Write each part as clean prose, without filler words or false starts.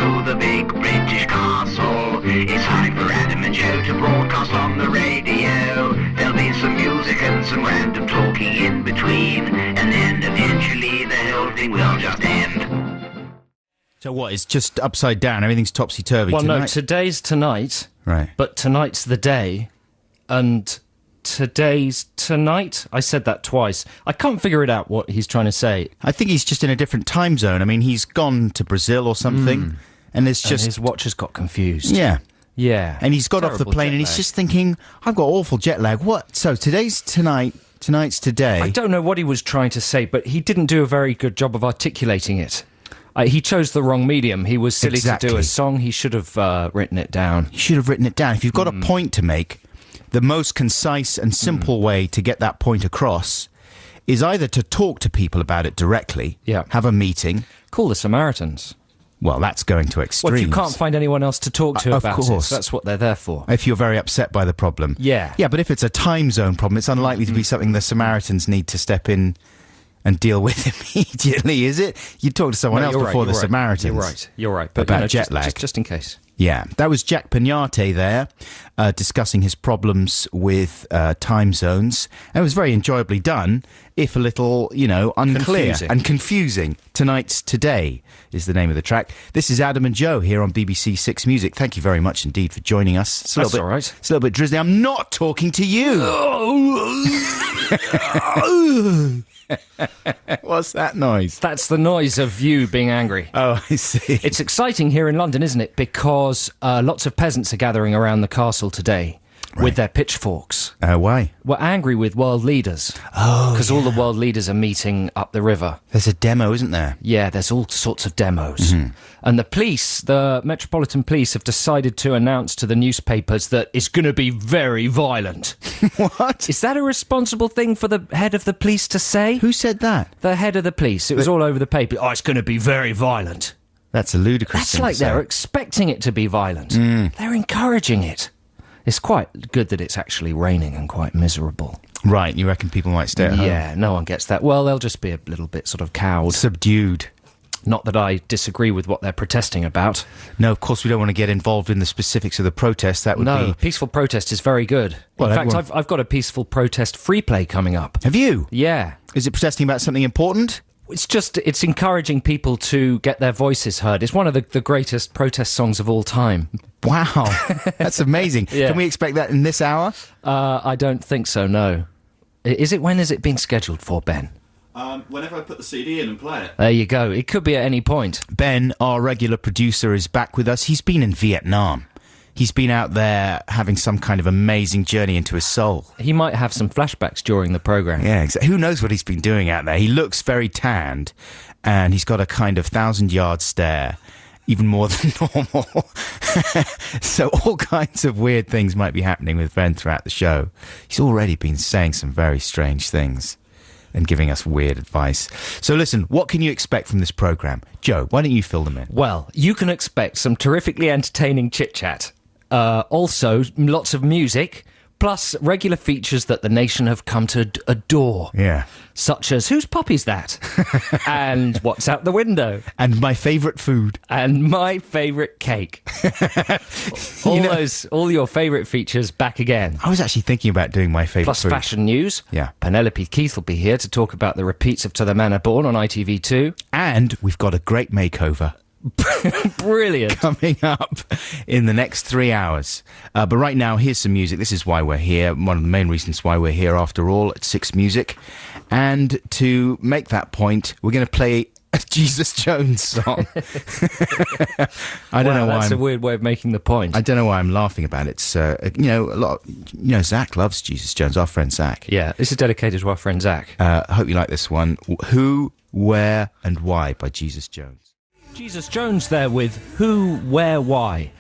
to the big British castle. It's time for Adam and Joe to broadcast on the radio. There'll be some music and some random talking in between, and then eventually the whole thing will just end. So what, it's just upside down, everything's topsy-turvy well, tonight? no, today's tonight, right? But tonight's the day, and today's tonight? I said that twice. I can't figure it out what he's trying to say. I think he's just in a different time zone. I mean, he's gone to Brazil or something, and it's just... And his watch has got confused. Yeah. Yeah. And he's got off the plane and he's just thinking, I've got awful jet lag. What? So today's tonight, tonight's today. I don't know what he was trying to say, but he didn't do a very good job of articulating it. He chose the wrong medium. He was silly to do a song. He should have written it down. He should have written it down. If you've got a point to make, the most concise and simple way to get that point across is either to talk to people about it directly, have a meeting. Call the Samaritans. Well, that's going to extremes. Well, if you can't find anyone else to talk to about course. it, so that's what they're there for. If you're very upset by the problem. Yeah. Yeah, but if it's a time zone problem, it's unlikely to be something the Samaritans need to step in and deal with immediately, is it? You'd talk to someone else before the Samaritans. You're right. But, about jet lag. Just in case. Yeah, that was Jack Pignate there, discussing his problems with time zones. And it was very enjoyably done, if a little, unclear and confusing. Tonight's Today is the name of the track. This is Adam and Joe here on BBC Six Music. Thank you very much indeed for joining us. That's all right. It's a little bit drizzly. I'm not talking to you. What's that noise? That's the noise of you being angry. Oh, I see. It's exciting here in London, isn't it? Because lots of peasants are gathering around the castle today with their pitchforks. Why? We're angry with world leaders. Oh, because all the world leaders are meeting up the river. There's a demo, isn't there? Yeah, there's all sorts of demos. And the police, the Metropolitan Police, have decided to announce to the newspapers that it's going to be very violent. What? Is that a responsible thing for the head of the police to say? Who said that? The head of the police. It was all over the paper. Oh, it's going to be very violent. That's a ludicrous That's thing like to say. they're expecting it to be violent. They're encouraging it. It's quite good that it's actually raining and quite miserable. Right, you reckon people might stay at home? Yeah, no one gets that. Well, they'll just be a little bit sort of cowed. Subdued. Not that I disagree with what they're protesting about. No, of course we don't want to get involved in the specifics of the protest. That would be... No, peaceful protest is very good. Well, in fact, I've got a peaceful protest free play coming up. Have you? Yeah. Is it protesting about something important? It's encouraging people to get their voices heard. It's one of the greatest protest songs of all time. Wow, that's amazing. Yeah. Can we expect that in this hour? I don't think so, no. When has it been scheduled for, Ben? Whenever I put the CD in and play it. There you go. It could be at any point. Ben, our regular producer, is back with us. He's been in Vietnam. He's been out there having some kind of amazing journey into his soul. He might have some flashbacks during the programme. Yeah, exactly. Who knows what he's been doing out there? He looks very tanned, and he's got a kind of 1,000-yard stare, even more than normal. So all kinds of weird things might be happening with Ben throughout the show. He's already been saying some very strange things and giving us weird advice. So listen, what can you expect from this programme? Joe, why don't you fill them in? Well, you can expect some terrifically entertaining chit-chat. Also, lots of music, plus regular features that the nation have come to adore. Yeah. Such as, whose puppy's that? And what's out the window? And my favourite food. And my favourite cake. All your favourite features back again. I was actually thinking about doing my favourite Plus food. fashion news. Yeah. Penelope Keith will be here to talk about the repeats of To the Manor Born on ITV2. And we've got a great makeover. Brilliant. Coming up in the next 3 hours. But right now, here's some music. This is why we're here. One of the main reasons why we're here, after all, at Six Music. And to make that point, we're going to play a Jesus Jones song. I don't know why. That's a weird way of making the point. I don't know why I'm laughing about it. It's, Zach loves Jesus Jones, our friend Zach. Yeah, this is dedicated to our friend Zach. I hope you like this one. Who, Where and Why by Jesus Jones. Jesus Jones there with Who, Where, Why.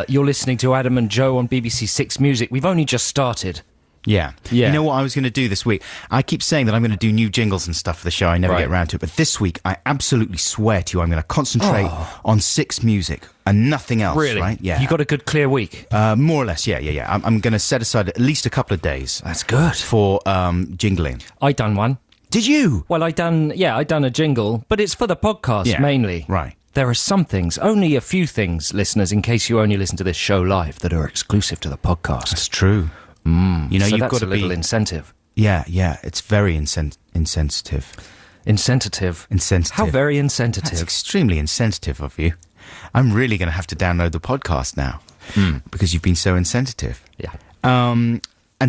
You're listening to Adam and Joe on BBC Six Music. We've only just started. Yeah. You know what I was going to do this week? I keep saying that I'm going to do new jingles and stuff for the show. I never get around to it. But this week, I absolutely swear to you, I'm going to concentrate on Six Music and nothing else. Really? Right? Yeah. You got a good clear week? More or less, yeah. I'm going to set aside at least a couple of days. That's good. For jingling. I done one. Did you? Well, I done a jingle, but it's for the podcast mainly. Right. there are some things, only a few things, listeners, in case you only listen to this show live, that are exclusive to the podcast. That's true. You know, So you've that's got to a little be incentive. Yeah, it's very insensitive. Insensitive. How very insensitive. That's extremely insensitive of you. I'm really going to have to download the podcast now because you've been so insensitive. Yeah. And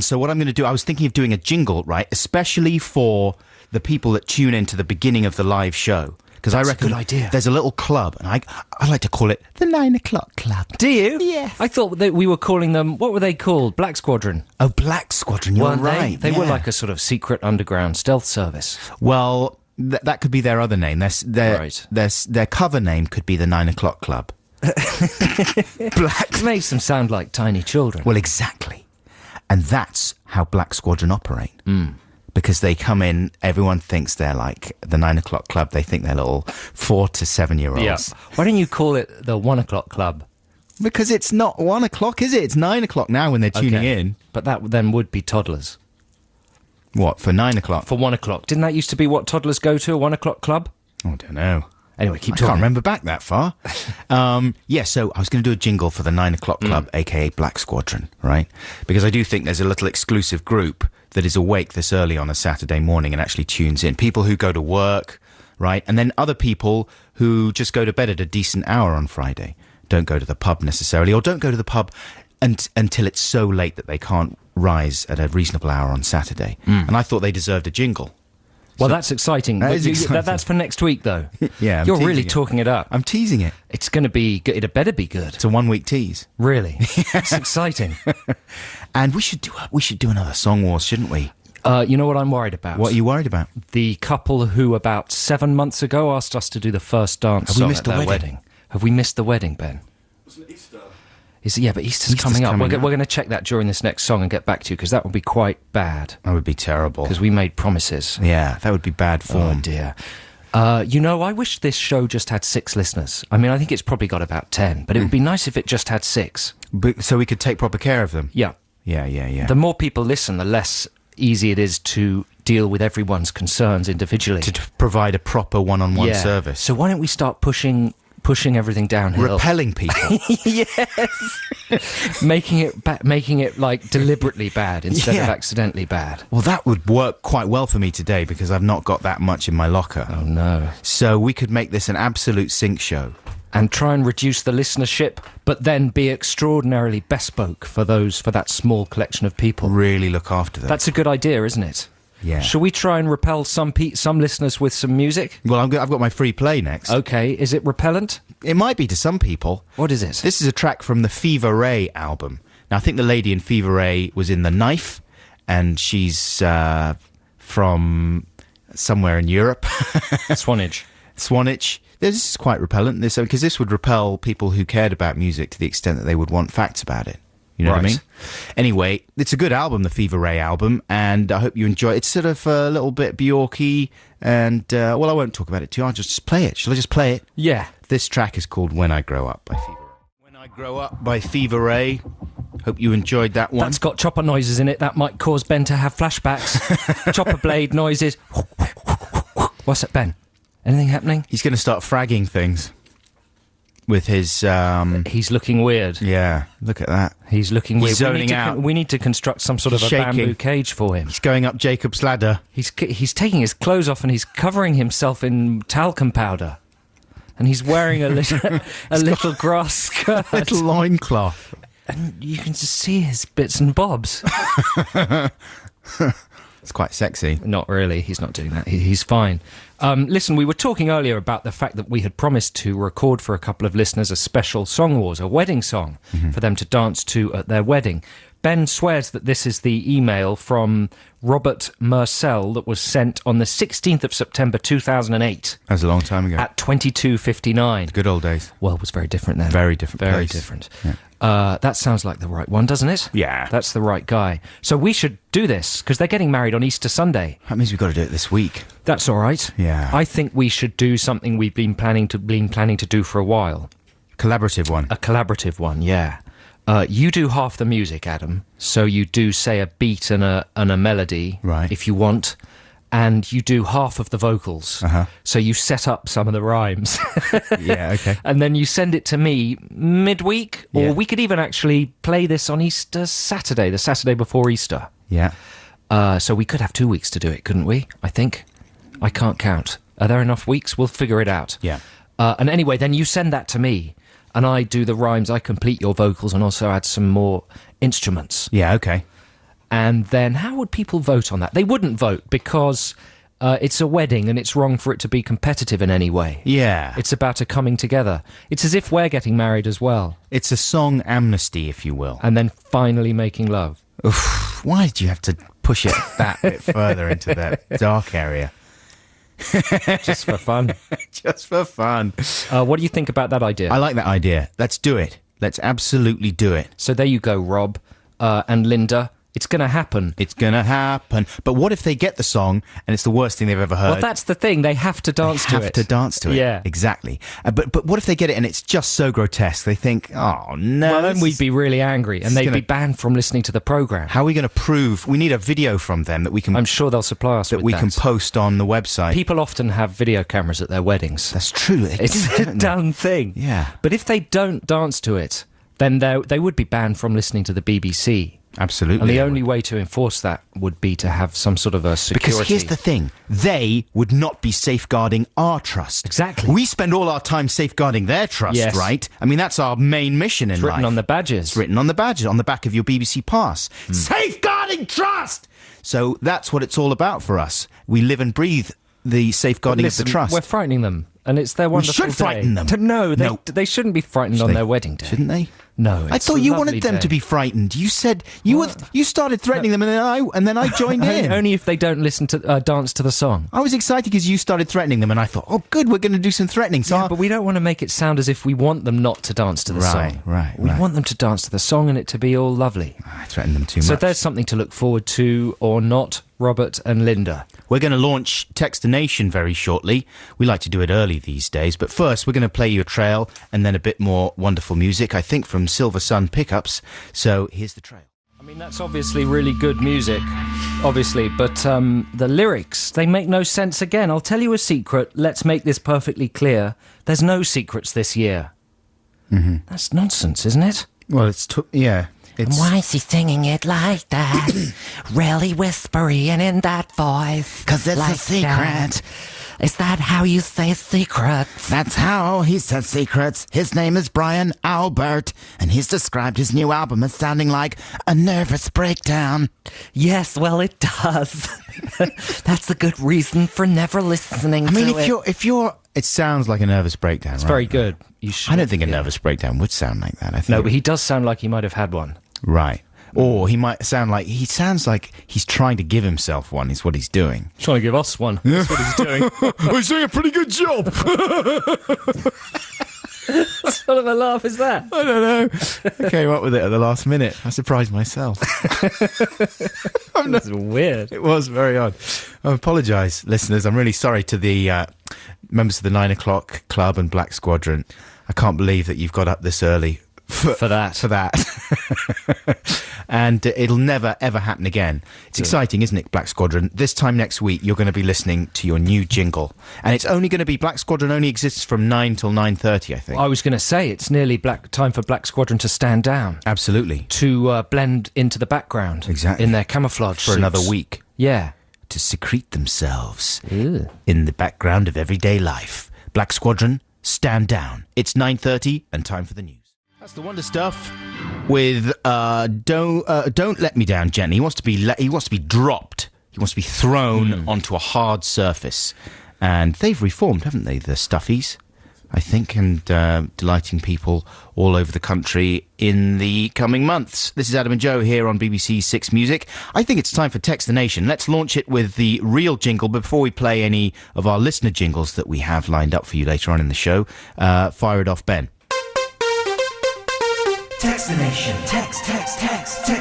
so what I'm going to do, I was thinking of doing a jingle, right, especially for the people that tune in to the beginning of the live show. Because I reckon a good idea. There's a little club, and I like to call it the 9 o'clock club. Do you? Yes. I thought that we were calling them, what were they called? Black Squadron. Oh, Black Squadron, you're Weren't right. They were yeah. like a sort of secret underground stealth service. Well, that could be their other name. Their cover name could be the 9 o'clock club. Black makes them sound like tiny children. Well, exactly. And that's how Black Squadron operate. Because they come in, everyone thinks they're like the 9 o'clock club. They think they're little 4 to 7 year olds. Yeah. Why don't you call it the 1 o'clock club? Because it's not 1 o'clock, is it? It's 9 o'clock now when they're tuning in. But that then would be toddlers. What, for 9 o'clock? For 1 o'clock. Didn't that used to be what toddlers go to, a 1 o'clock club? I don't know. Anyway, keep I talking. can't remember back that far. So I was going to do a jingle for the 9 o'clock club, aka Black Squadron, right? Because I do think there's a little exclusive group that is awake this early on a Saturday morning and actually tunes in. People who go to work, right? And then other people who just go to bed at a decent hour on Friday. Don't go to the pub necessarily, or don't go to the pub until it's so late that they can't rise at a reasonable hour on Saturday. And I thought they deserved a jingle. Well, that's exciting. That But is exciting. That's for next week, though. Yeah, I'm You're teasing really it. talking it up. I'm teasing it. It's going to be good. It better be good. It's a 1 week tease. Really? It's exciting. And we should do another Song Wars, shouldn't we? You know what I'm worried about? What are you worried about? The couple who about 7 months ago asked us to do the first dance Have we song missed at the their wedding? wedding. Have we missed the wedding, Ben? Wasn't Easter? Yeah, but Easter's Easter's coming up. coming We're up. going to check that during this next song and get back to you, because that would be quite bad, That would be terrible. because we made promises. Yeah, that would be bad Oh, form. dear. I wish this show just had 6 listeners. I mean, I think it's probably got about 10, but it would be nice if it just had 6. So we could take proper care of them. Yeah. Yeah. The more people listen, the less easy it is to deal with everyone's concerns individually. To provide a proper one-on-one Yeah. service. So why don't we start pushing everything downhill? Repelling people. making it like deliberately bad instead Yeah. of accidentally bad. Well, that would work quite well for me today because I've not got that much in my locker. Oh no. So we could make this an absolute sync show. And try and reduce the listenership, but then be extraordinarily bespoke for that small collection of people. Really look after them. That's a good idea, isn't it? Yeah. Shall we try and repel some listeners with some music? Well, I've got my free play next. Okay, is it repellent? It might be to some people. What is it? This is a track from the Fever Ray album. Now, I think the lady in Fever Ray was in The Knife, and she's from somewhere in Europe. Swanage. Swanage. This is quite repellent, because this would repel people who cared about music to the extent that they would want facts about it. You know what I Right. mean? Anyway, it's a good album, the Fever Ray album, and I hope you enjoy it. It's sort of a little bit Bjorky, and, I won't talk about it too. I'll just play it. Shall I just play it? Yeah. This track is called When I Grow Up by Fever Ray. When I Grow Up by Fever Ray. Hope you enjoyed that one. That's got chopper noises in it. That might cause Ben to have flashbacks. Chopper blade noises. What's that, Ben? Anything happening? He's going to start fragging things with his, He's looking weird. yeah, look at that. He's looking He's weird. zoning out. We need to construct some sort of He's a shaking. bamboo cage for him. He's going up Jacob's ladder. He's taking his clothes off and he's covering himself in talcum powder. And he's wearing a little grass skirt. Little loincloth. And you can just see his bits and bobs. It's quite sexy. Not really. He's not doing that. He's fine. Listen, we were talking earlier about the fact that we had promised to record for a couple of listeners a special Song Wars, a wedding song, for them to dance to at their wedding. Ben swears that this is the email from Robert Mercell that was sent on the 16th of September 2008 That was a long time ago. at 22:59. Good old days. Well, it was very different then. Very different Very place. different. Yeah. That sounds like the right one, doesn't it? Yeah. That's the right guy. So we should do this, because they're getting married on Easter Sunday. That means we've got to do it this week. That's all right. Yeah. I think we should do something we've been planning to do for a while. Collaborative one. A collaborative one, yeah. You do half the music, Adam. So you do, say, a beat and a melody, Right. if you want. and you do half of the vocals. So you set up some of the rhymes. Yeah, okay. And then you send it to me midweek, or Yeah. we could even actually play this on Easter Saturday, the Saturday before Easter. Yeah. So we could have 2 weeks to do it, couldn't we? I think. I can't count. Are there enough weeks? We'll figure it out. Yeah. And anyway, then you send that to me, and I do the rhymes, I complete your vocals, and also add some more instruments. Yeah, okay. And then how would people vote on that? They wouldn't vote because it's a wedding and it's wrong for it to be competitive in any way. Yeah. It's about a coming together. It's as if we're getting married as well. It's a song amnesty, if you will. And then finally making love. Oof, why did you have to push it that bit further into that dark area? Just for fun. Just for fun. What do you think about that idea? I like that idea. Let's do it. Let's absolutely do it. So there you go, Rob and Linda. It's going to happen. It's going to happen. But what if they get the song and it's the worst thing they've ever heard? Well, that's the thing. They have to dance to it. They have to dance to it. Yeah. Exactly. But what if they get it and it's just so grotesque? They think, oh, no. Well, then we'd be really angry and they'd be banned from listening to the programme. How are we going to prove? We need a video from them that we can... I'm sure they'll supply us with that. That we can post on the website. People often have video cameras at their weddings. That's true. It's a done thing. Yeah. But if they don't dance to it, then they would be banned from listening to the BBC. Absolutely. And the only way to enforce that would be to have some sort of a security. Because here's the thing. They would not be safeguarding our trust. Exactly. We spend all our time safeguarding their trust, Yes. right? I mean, that's our main mission in It's written life. on the badges. It's written on the badges, on the back of your BBC pass. Safeguarding trust! So that's what it's all about for us. We live and breathe the safeguarding Listen, of the trust. We're frightening them, and it's their wonderful should frighten day. them. No, No. they shouldn't be frightened on They- their wedding day. Shouldn't they? No, I it's thought a you lovely wanted them day. to be frightened. You said you started threatening them, and then I joined in. Only if they don't listen to dance to the song. I was excited because you started threatening them, and I thought, oh, good, we're going to do some threatening. So Yeah, but we don't want to make it sound as if we want them not to dance to the Right, song. right, We right. want them to dance to the song and it to be all lovely. I threatened them too So much. there's something to look forward to, or not, Robert and Linda. We're going to launch Text the Nation very shortly. We like to do it early these days, but first we're going to play you a trail and then a bit more wonderful music, I think from Silver Sun Pickups. So here's the trail. I mean, that's obviously really good music, obviously, but the lyrics, they make no sense again. I'll tell you a secret. Let's make this perfectly clear. There's no secrets this year. Mm-hmm. That's nonsense, isn't it? Well, it's Why is he singing it like that? Really whispery and in that voice. 'Cause it's a like secret. that. Is that how you say secrets? That's how he says secrets. His name is Brian Albert, and he's described his new album as sounding like a nervous breakdown. Yes, well, it does. That's a good reason for never listening I mean, to it. if you're, it sounds like a nervous breakdown. It's very good. You should. I don't think a yeah. nervous breakdown would sound like that. I think No, but he does sound like he might have had one. right. Or he sounds like he's trying to give himself one. Is what he's doing. Trying to give us one. That's what he's doing. He's doing a pretty good job. What sort of a laugh is that? I don't know. I came up with it at the last minute. I surprised myself. That's weird. It was very odd. I apologise, listeners. I'm really sorry to the members of the 9 o'clock club and Black Squadron. I can't believe that you've got up this early For that. For that. And it'll never, ever happen again. It's exciting, isn't it, Black Squadron? This time next week, you're going to be listening to your new jingle. And it's only going to be, Black Squadron only exists from 9 till 9:30, I think. I was going to say, it's nearly time for Black Squadron to stand down. Absolutely. To blend into the background. Exactly. In their camouflage For suits. another week. Yeah. To secrete themselves Ew. in the background of everyday life. Black Squadron, stand down. It's 9:30 and time for the news. That's the wonder stuff with don't let me down gently. He wants to be dropped. He wants to be thrown onto a hard surface. And they've reformed, haven't they, the Stuffies? I think, and delighting people all over the country in the coming months. This is Adam and Joe here on BBC Six Music. I think it's time for Text the Nation. Let's launch it with the real jingle. Before we play any of our listener jingles that we have lined up for you later on in the show, fire it off, Ben. Text the nation. Text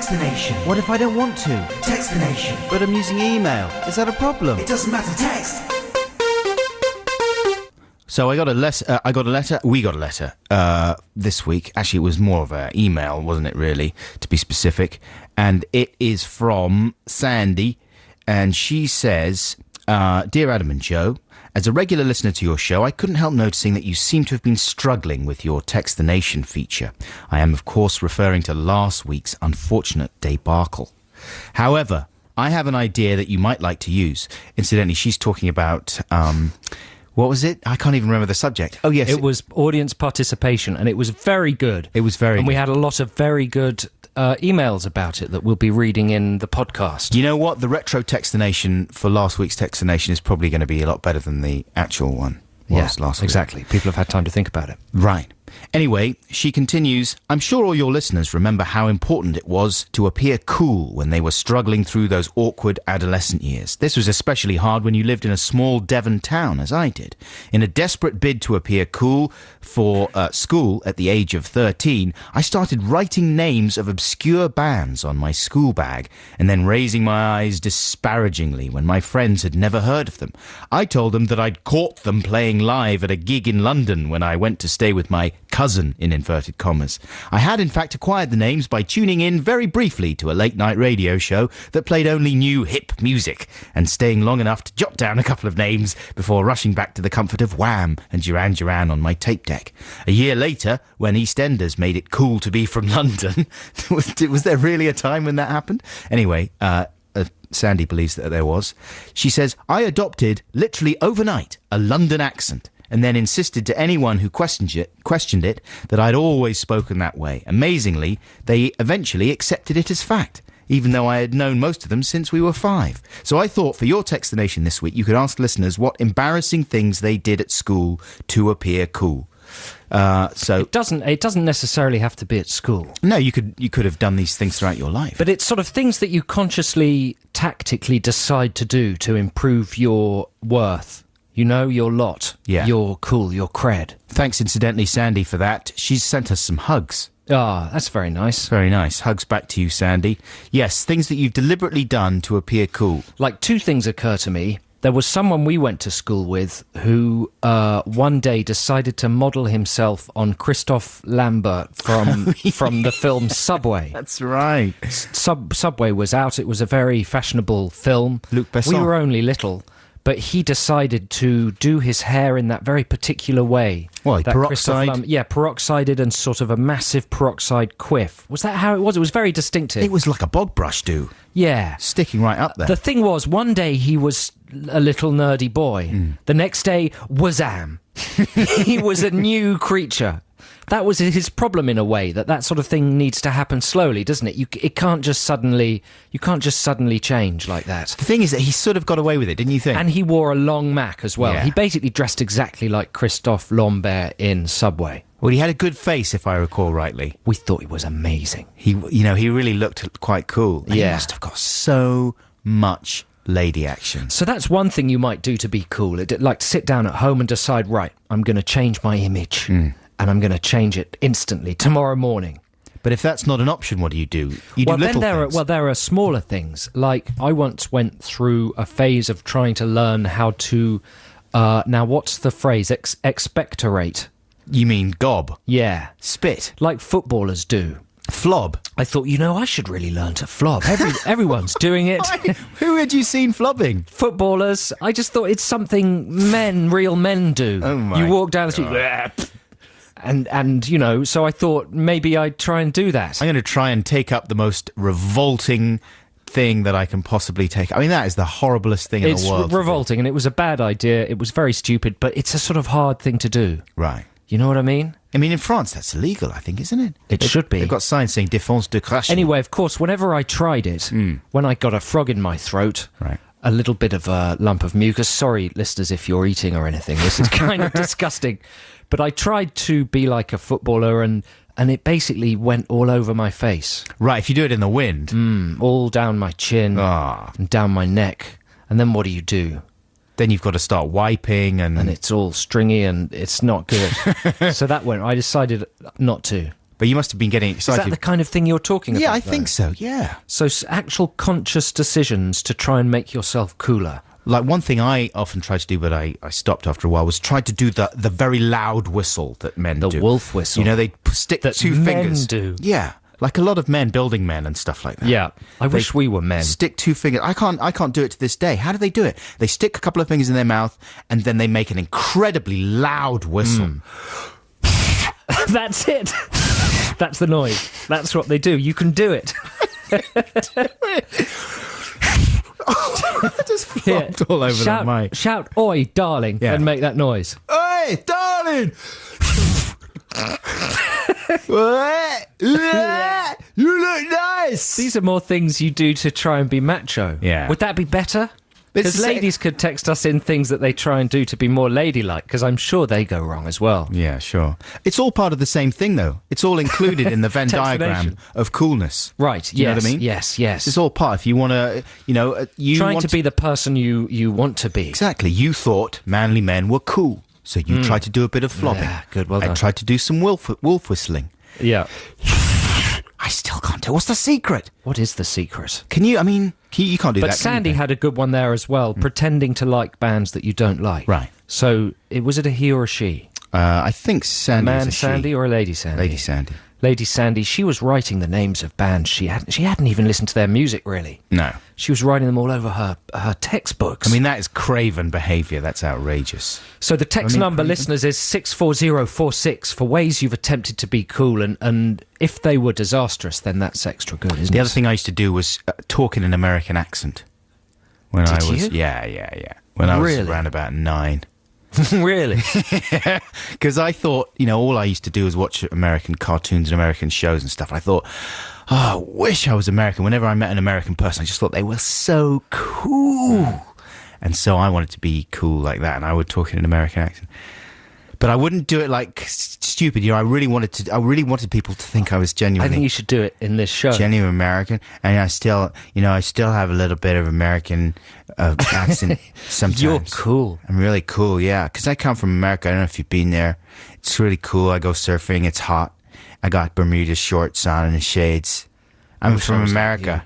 the nation. What if I don't want to? Text the nation. But I'm using email. Is that a problem? It doesn't matter, text. So we got a letter this week. Actually, it was more of an email, wasn't it, really, to be specific. And it is from Sandy. And she says, Dear Adam and Joe, as a regular listener to your show, I couldn't help noticing that you seem to have been struggling with your Text the Nation feature. I am, of course, referring to last week's unfortunate debacle. However, I have an idea that you might like to use. Incidentally, she's talking about... what was it? I can't even remember the subject. Oh, yes. It was audience participation, and it was very good. It was very good. And we had a lot of very good emails about it that we'll be reading in the podcast. You know what? The retro Textination for last week's Textination is probably going to be a lot better than the actual one was last week. Exactly. People have had time to think about it. Right. Anyway, she continues, I'm sure all your listeners remember how important it was to appear cool when they were struggling through those awkward adolescent years. This was especially hard when you lived in a small Devon town, as I did. In a desperate bid to appear cool for school at the age of 13, I started writing names of obscure bands on my school bag and then raising my eyes disparagingly when my friends had never heard of them. I told them that I'd caught them playing live at a gig in London when I went to stay with my cousin, in inverted commas. I had in fact acquired the names by tuning in very briefly to a late-night radio show that played only new hip music and staying long enough to jot down a couple of names before rushing back to the comfort of Wham and Duran Duran on my tape deck. A year later, when EastEnders made it cool to be from London, was there really a time when that happened? Anyway, Sandy believes that there was. She says, I adopted, literally overnight, a London accent, and then insisted to anyone who questioned it that I'd always spoken that way. Amazingly, they eventually accepted it as fact, even though I had known most of them since we were 5. So I thought for your Textination this week, you could ask listeners what embarrassing things they did at school to appear cool. So it doesn't necessarily have to be at school. No, you could have done these things throughout your life. But it's sort of things that you consciously, tactically decide to do to improve your worth. You know, your lot. Yeah. Your cool, your cred. Thanks, incidentally, Sandy, for that. She's sent us some hugs. Ah, that's very nice. Very nice. Hugs back to you, Sandy. Yes, things that you've deliberately done to appear cool. Like, 2 things occur to me. There was someone we went to school with who one day decided to model himself on Christophe Lambert from the film Subway. That's right. Subway was out. It was a very fashionable film. Luc Besson. We were only little. But he decided to do his hair in that very particular way. Well, peroxide? Peroxided and sort of a massive peroxide quiff. Was that how it was? It was very distinctive. It was like a bog brush, Yeah. Sticking right up there. The thing was, one day he was a little nerdy boy. The next day, wazam. He was a new creature. That was his problem in a way, that sort of thing needs to happen slowly, doesn't it? You can't just suddenly change like that. The thing is that he sort of got away with it, didn't you think? And he wore a long Mac as well. Yeah. He basically dressed exactly like Christophe Lambert in Subway. Well, he had a good face, if I recall rightly. We thought he was amazing. He really looked quite cool. And Yeah. He must have got so much lady action. So that's one thing you might do to be cool. Like sit down at home and decide, right, I'm going to change my image. And I'm going to change it instantly tomorrow morning. But if that's not an option, what do? You do little things. There are smaller things. Like I once went through a phase of trying to learn how to. Now, what's the phrase? Expectorate. You mean gob? Yeah, Spit? like footballers do. Flob? I thought, I should really learn to flob. Everyone's doing it. Who had you seen flobbing? Footballers. I just thought it's something real men do. Oh my You walk down the street. And so I thought maybe I'd try and do that. I'm going to try and take up the most revolting thing that I can possibly take. I mean, that is the horriblest thing in the world. It's revolting, and it was a bad idea. It was very stupid, but it's a sort of hard thing to do. Right. You know what I mean? I mean, in France, that's illegal, I think, isn't it? Should be. They've got signs saying défense de crachat. Anyway, of course, whenever I tried it, when I got a frog in my throat, Right. a little bit of a lump of mucus. Sorry, listeners, if you're eating or anything. This is kind of disgusting. But I tried to be like a footballer, and it basically went all over my face. Right, if you do it in the wind. All down my chin and down my neck. And then what do? Then you've got to start wiping and it's all stringy and it's not good. So I decided not to. But you must have been getting excited. Is that the kind of thing you're talking about? Yeah, I though? think so, yeah. So actual conscious decisions to try and make yourself cooler. Like one thing I often try to do, but I stopped after a while, was try to do the very loud whistle that men do. The wolf whistle. They stick That 2 men fingers. do. Yeah. like a lot of men, building men and stuff like that. Yeah. I wish we were men. Stick 2 fingers. I can't do it to this day. How do they do it? They stick a couple of fingers in their mouth and then they make an incredibly loud whistle. That's it. That's the noise. That's what they do. You can do it. Just flopped all over the mic. Shout, oi, darling, and make that noise. Oi, darling! You look nice! These are more things you do to try and be macho. Yeah. Would that be better? Because ladies could text us in things that they try and do to be more ladylike, because I'm sure they go wrong as well. Yeah, sure. It's all part of the same thing, though. It's all included in the Venn diagram of coolness. Right, Do you know what I mean? Yes. It's all part. If you want to, Trying to be the person you want to be. Exactly. You thought manly men were cool, so you tried to do a bit of flobbing. Yeah, good, well done. I tried to do some wolf whistling. Yeah. I still can't do. What's the secret? What is the secret? Can you? I mean, you can't do that. But Sandy had a good one there as well, pretending to like bands that you don't like. Right. So, was it a he or a she? I think Sandy. A man is a Sandy she. or a lady Sandy? Lady Sandy. Lady Sandy, she was writing the names of bands. She hadn't even listened to their music, really. No. She was writing them all over her textbooks. I mean, that is craven behaviour. That's outrageous. So the text number, craven? listeners, is 64046 for ways you've attempted to be cool, and if they were disastrous, then that's extra good, isn't it? The other thing I used to do was talk in an American accent. When Did I was, you? Yeah. When I was Really? around about 9. Really? Because I thought, all I used to do was watch American cartoons and American shows and stuff. I thought, I wish I was American. Whenever I met an American person, I just thought they were so cool. And so I wanted to be cool like that, and I would talk in an American accent. But I wouldn't do it like stupid. I really wanted people to think I was I genuinely. think you should do it in this show. Genuine American, and I still have a little bit of American accent sometimes. You're cool. I'm really cool, yeah, because I come from America. I don't know if you've been there. It's really cool. I go surfing. It's hot. I got Bermuda shorts on and shades. I'm wish I from was like America.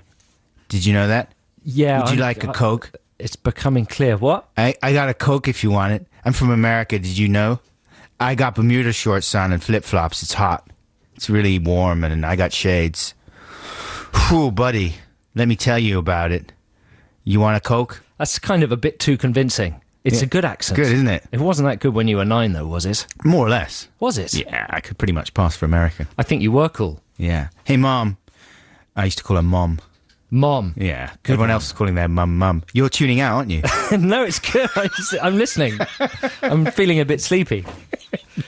Did you know that? Yeah. Would you like a Coke? It's becoming clear. What? I got a Coke if you want it. I'm from America. Did you know? I got Bermuda shorts on and flip-flops. It's hot. It's really warm, and I got shades. Whew, buddy. Let me tell you about it. You want a Coke? That's kind of a bit too convincing. It's a good accent. Good, isn't it? It wasn't that good when you were 9, though, was it? More or less. Was it? Yeah, I could pretty much pass for American. I think you were cool. Yeah. Hey, Mom. I used to call her Mom. Mom. Yeah. Good Everyone one. else is calling their Mum. You're tuning out, aren't you? No, it's good. I'm listening. I'm feeling a bit sleepy.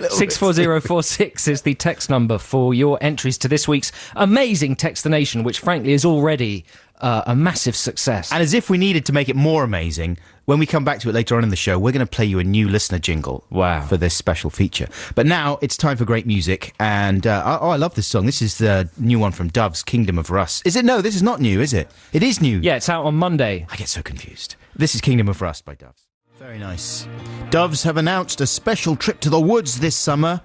64046 is the text number for your entries to this week's amazing Text the Nation, which frankly is already a massive success. And as if we needed to make it more amazing, when we come back to it later on in the show, we're going to play you a new listener jingle. Wow. For this special feature. But now it's time for great music. And, I love this song. This is the new one from Dove's, Kingdom of Rust. Is it? No, this is not new, is it? It is new. Yeah, it's out on Monday. I get so confused. This is Kingdom of Rust by Doves. Very nice. Doves have announced a special trip to the woods this summer.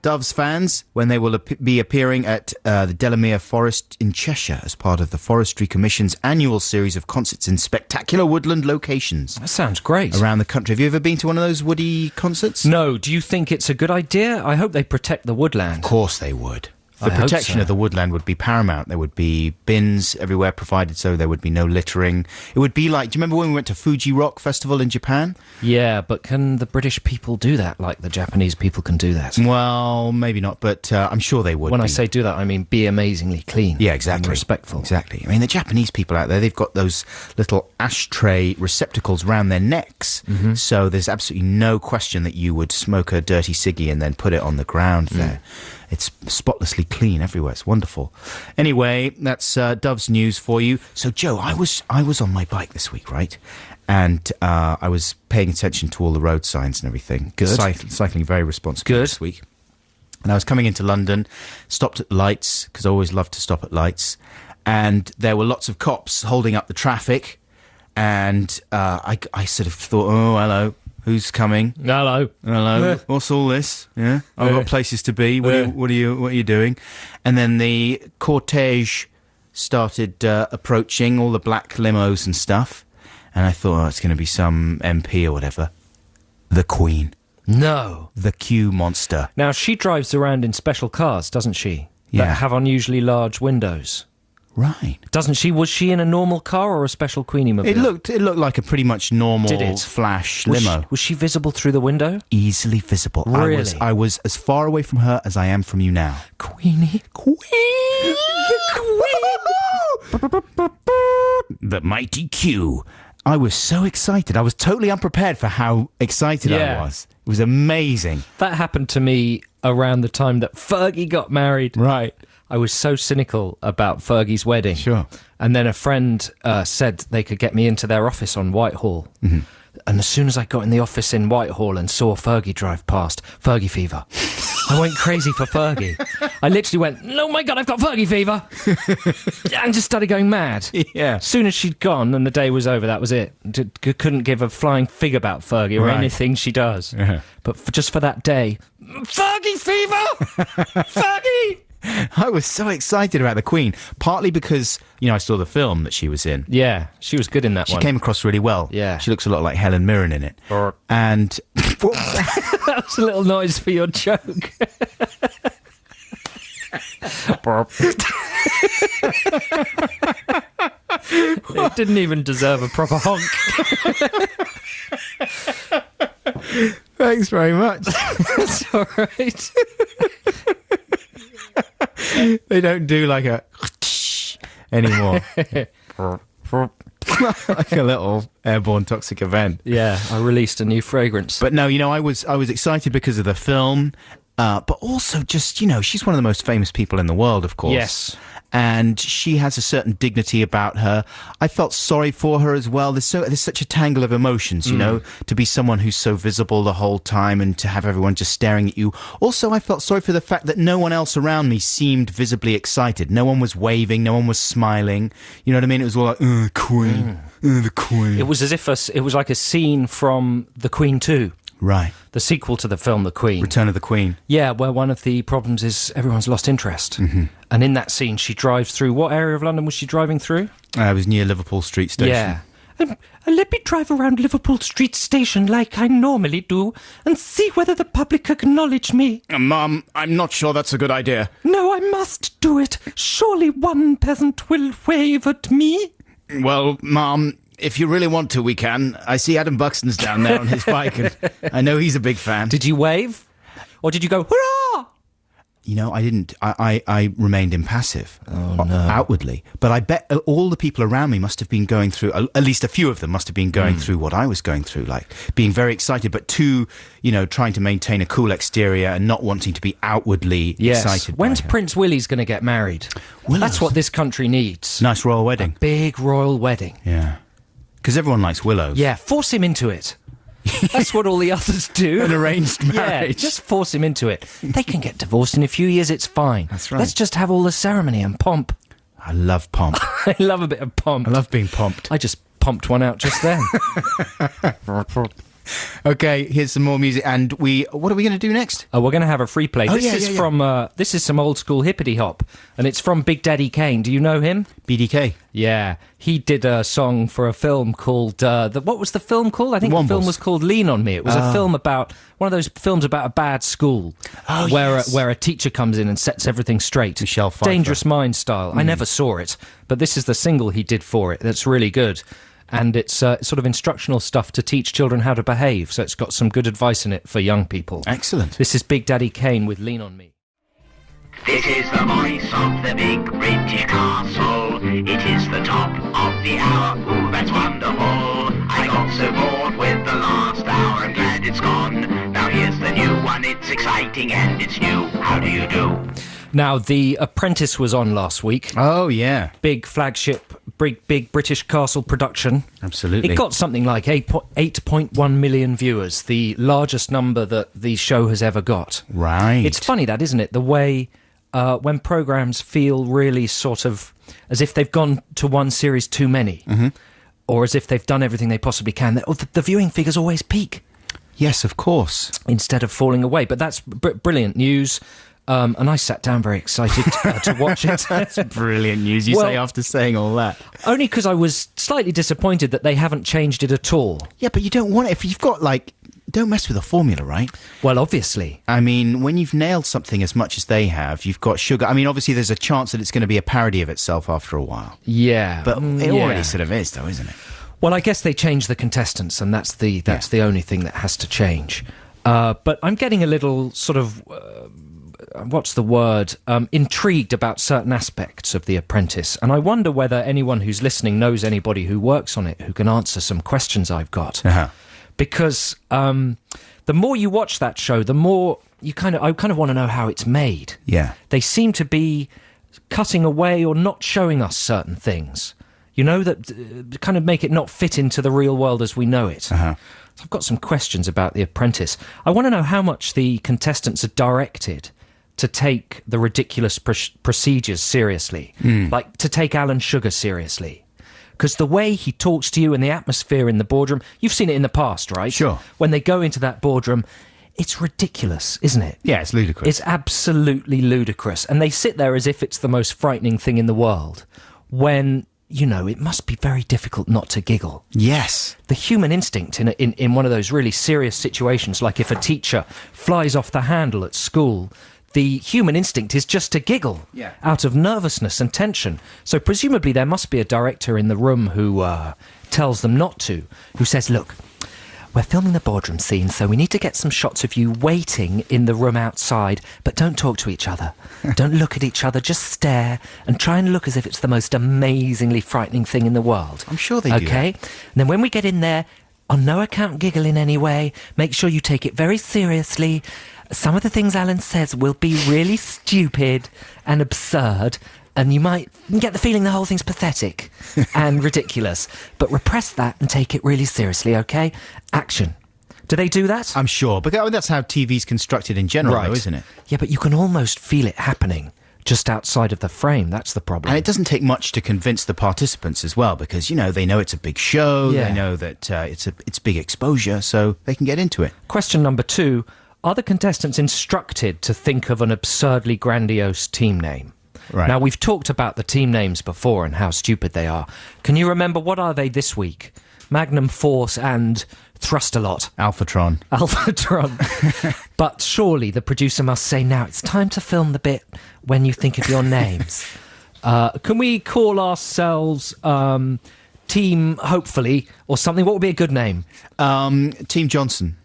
Doves fans, when they will be appearing at the Delamere Forest in Cheshire as part of the Forestry Commission's annual series of concerts in spectacular woodland locations That sounds great. around the country. Have you ever been to one of those woody concerts? No, do you think it's a good idea? I hope they protect the woodland. Of course they would. The I hope protection so. of the woodland would be paramount. There would be bins everywhere provided so there would be no littering. It would be like, do you remember when we went to Fuji Rock Festival in Japan? Yeah, but can the British people do that like the Japanese people can do that? Well, maybe not, but I'm sure they would. When I be. say do that, I mean be amazingly clean. Yeah, exactly. And respectful. Exactly. I mean, the Japanese people out there, they've got those little ashtray receptacles around their necks. Mm-hmm. So there's absolutely no question that you would smoke a dirty ciggy and then put it on the ground there. It's spotlessly clean everywhere. It's wonderful. Anyway, that's Dove's news for you. So, Joe, I was on my bike this week, right? And I was paying attention to all the road signs and everything. Good. Cycling very responsibly Good. this week. And I was coming into London, stopped at the lights, because I always love to stop at lights. And there were lots of cops holding up the traffic. And I sort of thought, oh, hello. Who's coming? Hello. Hello. What's all this? Yeah, I've got places to be. What are you doing? And then the cortege started approaching, all the black limos and stuff. And I thought, it's going to be some MP or whatever. The Queen, No. the Q monster. Now, she drives around in special cars, doesn't she? Yeah. that have unusually large windows. Right. Doesn't she? Was she in a normal car or a special Queenie mobile? It looked like a pretty much normal Did it? flash Was limo. was she visible through the window? Easily visible. Really? I was as far away from her as I am from you now. Queenie. The mighty Q. I was so excited. I was totally unprepared for how excited Yeah. I was. It was amazing. That happened to me around the time that Fergie got married. Right. I was so cynical about Fergie's wedding. Sure. And then a friend said they could get me into their office on Whitehall. Mm-hmm. And as soon as I got in the office in Whitehall and saw Fergie drive past, Fergie fever. I went crazy for Fergie. I literally went, oh my God, I've got Fergie fever. And just started going mad. Yeah. As soon as she'd gone and the day was over, that was it. Couldn't give a flying fig about Fergie or Right. anything she does. Yeah. But just for that day, Fergie fever! Fergie! I was so excited about the Queen, partly because, I saw the film that she was in. Yeah, she was good in that She one. came across really well. Yeah. She looks a lot like Helen Mirren in it. And what was that? That was a little noise for your joke. It didn't even deserve a proper honk. Thanks very much. It's all right. They don't do like a anymore. Like a little airborne toxic event. Yeah, I released a new fragrance. But no, I was excited because of the film, but also just, she's one of the most famous people in the world, of course. Yes. And she has a certain dignity about her. I felt sorry for her as well. There's such a tangle of emotions, to be someone who's so visible the whole time and to have everyone just staring at you. Also, I felt sorry for the fact that no one else around me seemed visibly excited. No one was waving. No one was smiling. You know what I mean? It was all like, Queen, the Queen. It was as if it was like a scene from The Queen 2. Right. The sequel to the film The Queen. Return of the Queen. Yeah, where one of the problems is everyone's lost interest. Mm-hmm. And in that scene, she drives through... What area of London was she driving through? It was near Liverpool Street Station. Yeah. Let me drive around Liverpool Street Station like I normally do and see whether the public acknowledge me. Mum, I'm not sure that's a good idea. No, I must do it. Surely one peasant will wave at me. Well, Mum, if you really want to, we can. I see Adam Buxton's down there on his bike, and I know he's a big fan. Did you wave? Or did you go, hurrah? I didn't. I remained impassive outwardly. But I bet all the people around me must have been going through, at least a few of them must have been going through what I was going through, like being very excited, but trying to maintain a cool exterior and not wanting to be outwardly excited. When's by her. Prince Willi's going to get married? That's what this country needs. Nice royal wedding. Big royal wedding. Yeah. Because everyone likes willows. Yeah, force him into it. That's what all the others do. An arranged Yeah, marriage. just force him into it. They can get divorced in a few years, it's fine. That's right. Let's just have all the ceremony and pomp. I love pomp. I love a bit of pomp. I love being pomped. I just pumped one out just then. Okay, here's some more music. And what are we going to do next? Oh, we're going to have a free play. Oh, This yeah, is yeah, yeah. from this is some old school hippity hop, and it's from Big Daddy Kane. Do you know him? BDK. Yeah, he did a song for a film called what was the film called? I think the film Wombles. was called Lean on Me. It was a film about one of those films about a bad school, where a teacher comes in and sets everything straight. Michelle Pfeiffer. Dangerous Minds style. I never saw it, but this is the single he did for it. That's really good. And it's sort of instructional stuff to teach children how to behave. So it's got some good advice in it for young people. Excellent. This is Big Daddy Kane with Lean on Me. This is the voice of the big British castle. It is the top of the hour. Ooh, that's wonderful. I got so bored with the last hour. I'm glad it's gone. Now here's the new one. It's exciting and it's new. How do you do? Now, The Apprentice was on last week. Oh, yeah. Big flagship, big British castle production. Absolutely. It got something like 8.1 million viewers, the largest number that the show has ever got. Right. It's funny that, isn't it? The way when programmes feel really sort of as if they've gone to one series too many, or as if they've done everything they possibly can, the viewing figures always peak. Yes, of course. Instead of falling away. But that's brilliant news. And I sat down very excited to watch it. That's brilliant news, you say, after saying all that. Only because I was slightly disappointed that they haven't changed it at all. Yeah, but you don't want it. If you've got, don't mess with the formula, right? Well, obviously. I mean, when you've nailed something as much as they have, you've got sugar. I mean, obviously, there's a chance that it's going to be a parody of itself after a while. Yeah. But it yeah. already sort of is, though, isn't it? Well, I guess they changed the contestants, and that's the only thing that has to change. But I'm getting a little sort of, what's the word, intrigued about certain aspects of The Apprentice. And I wonder whether anyone who's listening knows anybody who works on it who can answer some questions I've got. Uh-huh. Because the more you watch that show, the more I kind of want to know how it's made. Yeah. They seem to be cutting away or not showing us certain things, you know, that kind of make it not fit into the real world as we know it. Uh-huh. So I've got some questions about The Apprentice. I want to know how much the contestants are directed to take the ridiculous procedures seriously, like to take Alan Sugar seriously. Because the way he talks to you and the atmosphere in the boardroom, you've seen it in the past, right? Sure. When they go into that boardroom, it's ridiculous, isn't it? Yeah, it's ludicrous. It's absolutely ludicrous. And they sit there as if it's the most frightening thing in the world, when, you know, it must be very difficult not to giggle. Yes. The human instinct in one of those really serious situations, like if a teacher flies off the handle at school, the human instinct is just to giggle out of nervousness and tension. So presumably there must be a director in the room who tells them not to, who says, look, we're filming the boardroom scene, so we need to get some shots of you waiting in the room outside, but don't talk to each other. Don't look at each other, just stare and try and look as if it's the most amazingly frightening thing in the world. I'm sure they do. Okay? And then when we get in there, on no account giggle in any way. Make sure you take it very seriously. Some of the things Alan says will be really stupid and absurd, and you might get the feeling the whole thing's pathetic and ridiculous. But repress that and take it really seriously, okay? Action. Do they do that? I'm sure. But that's how TV's constructed in general, though, isn't it? Yeah, but you can almost feel it happening just outside of the frame. That's the problem. And it doesn't take much to convince the participants as well, because, you know, they know it's a big show. Yeah. They know that it's big exposure, so they can get into it. Question number 2. Are the contestants instructed to think of an absurdly grandiose team name? Right. Now, we've talked about the team names before and how stupid they are. Can you remember, what are they this week? Magnum Force and Thrust-a-Lot. Alphatron. But surely the producer must say, now it's time to film the bit when you think of your names. Can we call ourselves Team Hopefully or something? What would be a good name? Team Johnson.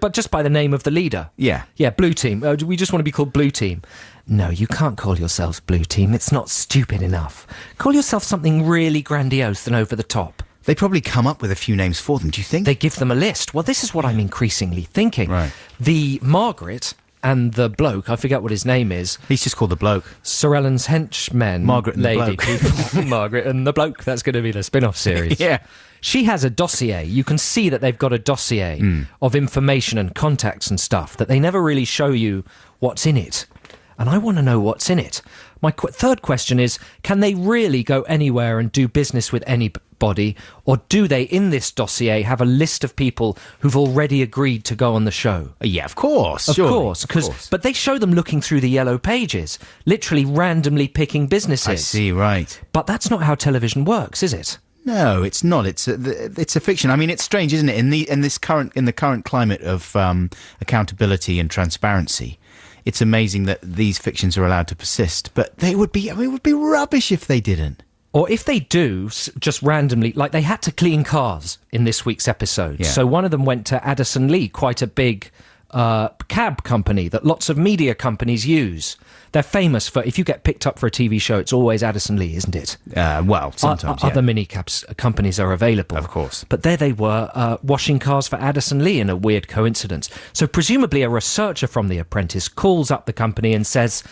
But just by the name of the leader. Yeah. Yeah, Blue Team. We just want to be called Blue Team. No, you can't call yourselves Blue Team. It's not stupid enough. Call yourself something really grandiose and over the top. They probably come up with a few names for them, do you think? They give them a list. Well, this is what I'm increasingly thinking. Right. The Margaret and the bloke, I forget what his name is. He's just called the bloke. Sir Ellen's henchmen. Margaret and the lady bloke. people. Margaret and the bloke. That's going to be the spin-off series. Yeah. She has a dossier. You can see that they've got a dossier of information and contacts and stuff that they never really show you what's in it. And I want to know what's in it. My third question is, can they really go anywhere and do business with anybody? Or do they, in this dossier, have a list of people who've already agreed to go on the show? Yeah, of course. Of surely, course. But they show them looking through the yellow pages, literally randomly picking businesses. I see, right. But that's not how television works, is it? No, it's not. It's a fiction. I mean, it's strange, isn't it? In the current climate of accountability and transparency, it's amazing that these fictions are allowed to persist. But it would be rubbish if they didn't. Or if they do, just randomly, like they had to clean cars in this week's episode. Yeah. So one of them went to Addison Lee, quite a big cab company that lots of media companies use. They're famous for, if you get picked up for a TV show, it's always Addison Lee, isn't it? Well, sometimes, yeah. Other minicabs companies are available. Of course. But there they were, washing cars for Addison Lee in a weird coincidence. So presumably a researcher from The Apprentice calls up the company and says,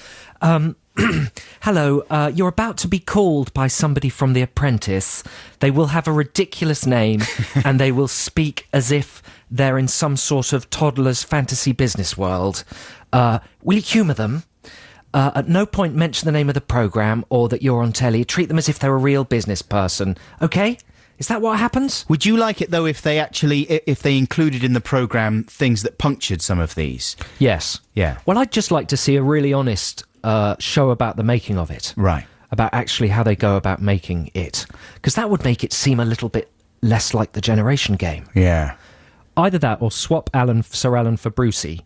hello, you're about to be called by somebody from The Apprentice. They will have a ridiculous name and they will speak as if they're in some sort of toddler's fantasy business world. Will you humour them? At no point mention the name of the programme or that you're on telly. Treat them as if they're a real business person. Okay? Is that what happens? Would you like it, though, if they included in the programme things that punctured some of these? Yes. Yeah. Well, I'd just like to see a really honest show about the making of it. Right. About actually how they go about making it. Because that would make it seem a little bit less like the Generation Game. Yeah. Either that or swap Sir Alan for Brucey.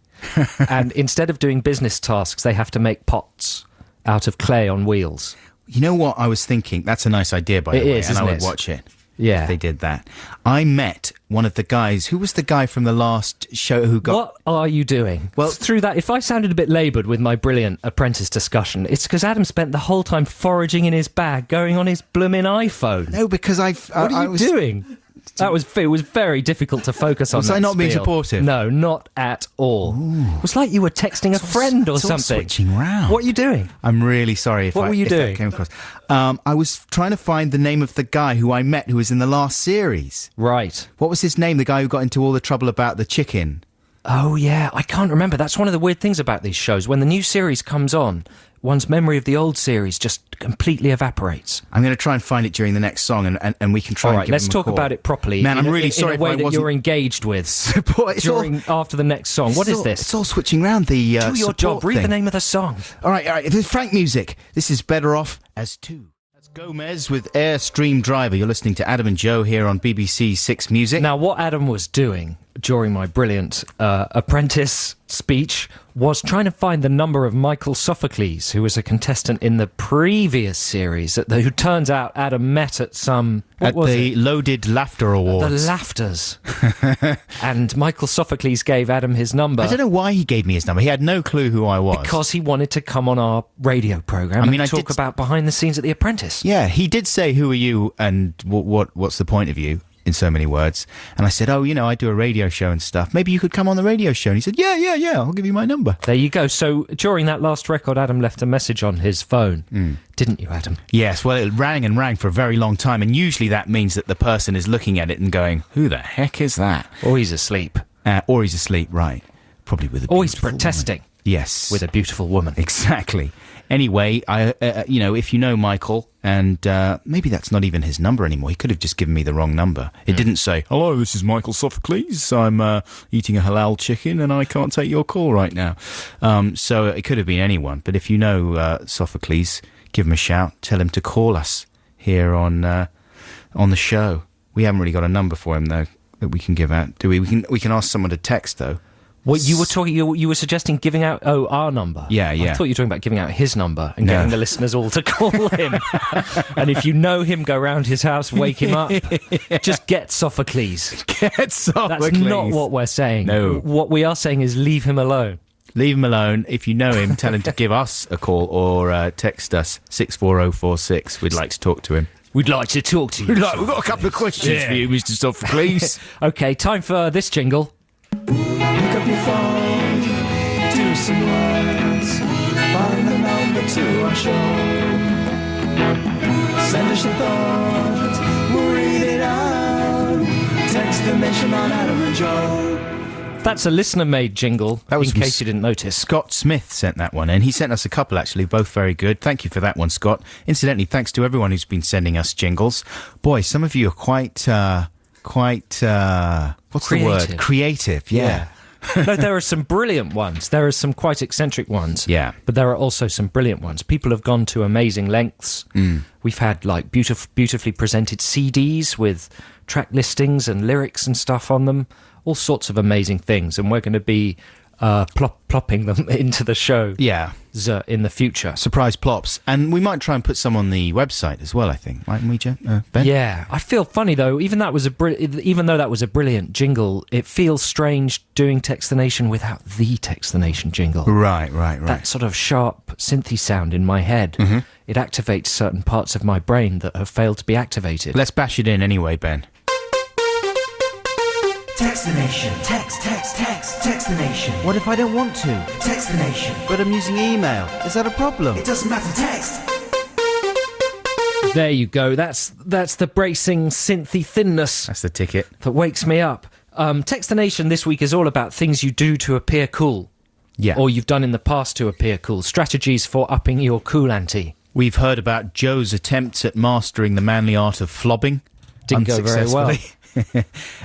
And instead of doing business tasks, they have to make pots out of clay on wheels. You know what I was thinking? That's a nice idea, by the way, and I would watch it. Yeah. If they did that. I met one of the guys. Who was the guy from the last show who got... What are you doing? Well, through that, if I sounded a bit laboured with my brilliant Apprentice discussion, it's because Adam spent the whole time foraging in his bag, going on his blooming iPhone. No, because What are you doing? It was very difficult to focus on. Was I not being supportive? No, not at all. Ooh. It was like you were texting a friend or something. Switching round. What are you doing? I'm really sorry if What were you doing? that came across. I was trying to find the name of the guy who I met who was in the last series. Right. What was his name? The guy who got into all the trouble about the chicken. Oh, yeah. I can't remember. That's one of the weird things about these shows. When the new series comes on, one's memory of the old series just completely evaporates. I'm going to try and find it during the next song, and we can try and give let's him a talk call. about it properly. Man, I'm really sorry in a way if I that wasn't... you're engaged with after the next song. What is this? It's all switching round the Do your job. Read the name of the song. All right. This is Frank music. This is Better Off as Two. That's Gomez with Airstream Driver. You're listening to Adam and Joe here on BBC Six Music. Now, what Adam was doing during my brilliant Apprentice speech was trying to find the number of Michael Sophocles, who was a contestant in the previous series, who turns out Adam met at some... At the Loaded Laughter Awards. The Laughters. And Michael Sophocles gave Adam his number. I don't know why he gave me his number. He had no clue who I was. Because he wanted to come on our radio programme and talk about behind the scenes at The Apprentice. Yeah, he did say, who are you and what's the point of you? In so many words. And I said, I do a radio show and stuff. Maybe you could come on the radio show. And he said, yeah, I'll give you my number. There you go. So during that last record, Adam left a message on his phone. Didn't you, Adam? Yes, well, it rang and rang for a very long time. And usually that means that the person is looking at it and going, who the heck is that? Or he's asleep. Or he's asleep, right. Probably with a beautiful Or he's protesting. Woman. Yes. With a beautiful woman. Exactly. Anyway, if you know Michael, and maybe that's not even his number anymore. He could have just given me the wrong number. It didn't say, hello, this is Michael Sophocles. I'm eating a halal chicken and I can't take your call right now. So it could have been anyone. But if you know Sophocles, give him a shout. Tell him to call us here on the show. We haven't really got a number for him, though, that we can give out, do we? We can ask someone to text, though. What you were talking? You were suggesting giving out our number. Yeah. I thought you were talking about giving out his number and getting the listeners all to call him. And if you know him, go round his house, wake him up. Just get Sophocles. Get Sophocles. That's not what we're saying. No. What we are saying is leave him alone. Leave him alone. If you know him, tell him to give us a call or text us 64046. We'd like to talk to him. We'd like to talk to you. We've got a couple of questions for you, Mr. Sophocles. Okay, time for this jingle. Pick up your phone, do some words, find the number to our show. Send us your thoughts, we'll read it out. Text the mention on Adam and Joe. That's a listener-made jingle, That was in case you didn't notice. Scott Smith sent that one, and he sent us a couple, actually, both very good. Thank you for that one, Scott. Incidentally, thanks to everyone who's been sending us jingles. Boy, some of you are quite what's Creative. the word? Creative, yeah. No, there are some brilliant ones. There are some quite eccentric ones. Yeah. But there are also some brilliant ones. People have gone to amazing lengths. We've had like beautifully presented CDs with track listings and lyrics and stuff on them. All sorts of amazing things. And we're going to be plopping them into the show Yeah. in the future. Surprise plops. And we might try and put some on the website as well, I think. Mightn't we, Ben? Yeah, I feel funny though. Even though that was a brilliant jingle, it feels strange doing Text the Nation without the Text the Nation jingle. Right. That sort of sharp synthy sound in my head. Mm-hmm. It activates certain parts of my brain that have failed to be activated. Let's bash it in anyway, Ben. Text the Nation. Text the Nation. What if I don't want to? Text the Nation. But I'm using email. Is that a problem? It doesn't matter, text. There you go. That's the bracing synthy thinness That's the ticket. that wakes me up. Text the Nation this week is all about things you do to appear cool. Yeah. Or you've done in the past to appear cool. Strategies for upping your cool ante. We've heard about Joe's attempts at mastering the manly art of flobbing. Didn't go very well. unsuccessfully.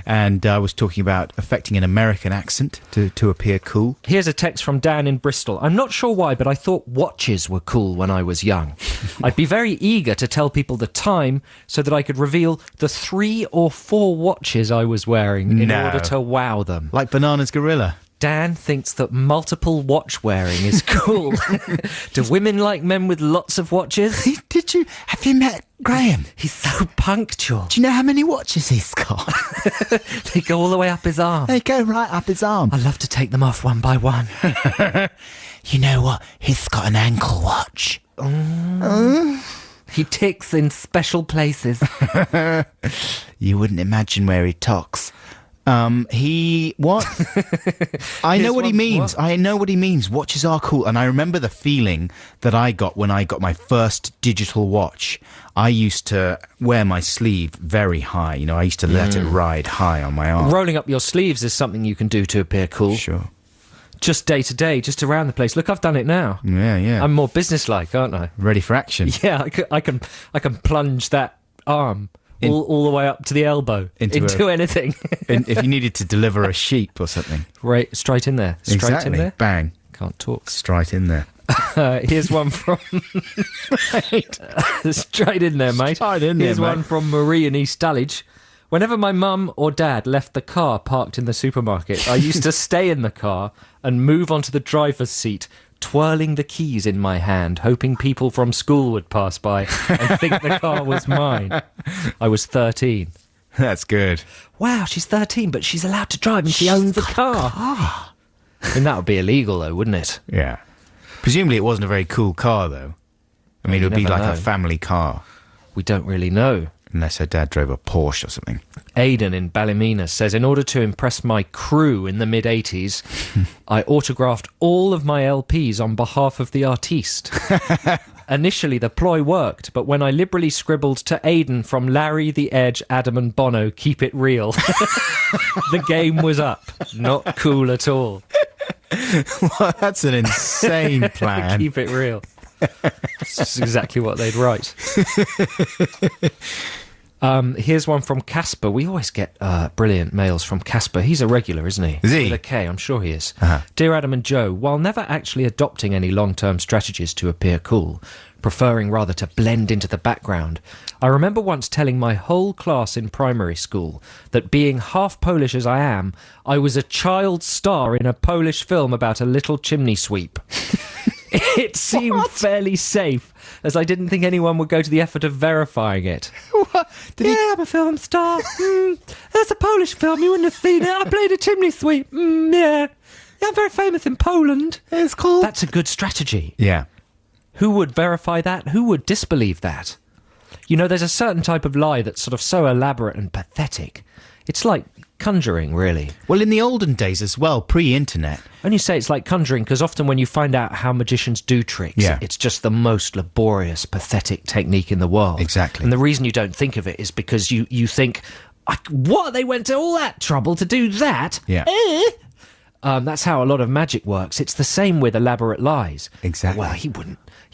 And I was talking about affecting an American accent to appear cool. Here's a text from Dan in Bristol. I'm not sure why, but I thought watches were cool when I was young. I'd be very eager to tell people the time so that I could reveal the 3 or 4 watches I was wearing in order to wow them. Like Banana's Gorilla. Dan thinks that multiple watch wearing is cool. Do women like men with lots of watches? Have you met Graham? He's so punctual. Do you know how many watches he's got? They go all the way up his arm. They go right up his arm. I love to take them off one by one. You know what? He's got an ankle watch. He ticks in special places. You wouldn't imagine where he talks. What? I know what he means. I know what he means. Watches are cool. And I remember the feeling that I got when I got my first digital watch. I used to wear my sleeve very high. You know, I used to let it ride high on my arm. Rolling up your sleeves is something you can do to appear cool. Sure. Just day to day, just around the place. Look, I've done it now. Yeah. I'm more businesslike, aren't I? Ready for action. Yeah, I can plunge that arm all the way up to the elbow into anything. If you needed to deliver a sheep or something. Right, straight in there. Straight Exactly. in there. Bang. Can't talk. Straight in there. Here's one from... Straight in there, mate. Straight in there, Here's mate. one from Marie in East Dulwich. Whenever my mum or dad left the car parked in the supermarket, I used to stay in the car and move onto the driver's seat, twirling the keys in my hand, hoping people from school would pass by and think the car was mine. I was 13. That's good. Wow, she's 13, but she's allowed to drive and she owns the car. I mean, that would be illegal, though, wouldn't it? Yeah. Presumably it wasn't a very cool car, though. I mean, it would be never like know. a family car. We don't really know. Unless her dad drove a Porsche or something. Aidan in Ballymena says, in order to impress my crew in the mid-80s, I autographed all of my LPs on behalf of the artiste. Initially, the ploy worked, but when I liberally scribbled to Aidan from Larry, The Edge, Adam and Bono, keep it real, the game was up. Not cool at all. Well, that's an insane plan. Keep it real. That's exactly what they'd write. Here's one from Casper. We always get brilliant mails from Casper. He's a regular, isn't he? Is he? With a K, I'm sure he is. Uh-huh. Dear Adam and Joe, while never actually adopting any long-term strategies to appear cool, preferring rather to blend into the background, I remember once telling my whole class in primary school that being half Polish as I am, I was a child star in a Polish film about a little chimney sweep. It seemed fairly safe, as I didn't think anyone would go to the effort of verifying it. I'm a film star. That's a Polish film, you wouldn't have seen it. I played a chimney sweep. Yeah, I'm very famous in Poland. It's cool. That's a good strategy. Yeah. Who would verify that? Who would disbelieve that? You know, there's a certain type of lie that's sort of so elaborate and pathetic. It's like conjuring, really. Well, in the olden days as well, pre-internet. And you say it's like conjuring because often when you find out how magicians do tricks, it's just the most laborious, pathetic technique in the world. Exactly. And the reason you don't think of it is because you think, what? They went to all that trouble to do that? Yeah. That's how a lot of magic works. It's the same with elaborate lies. Exactly. Well, he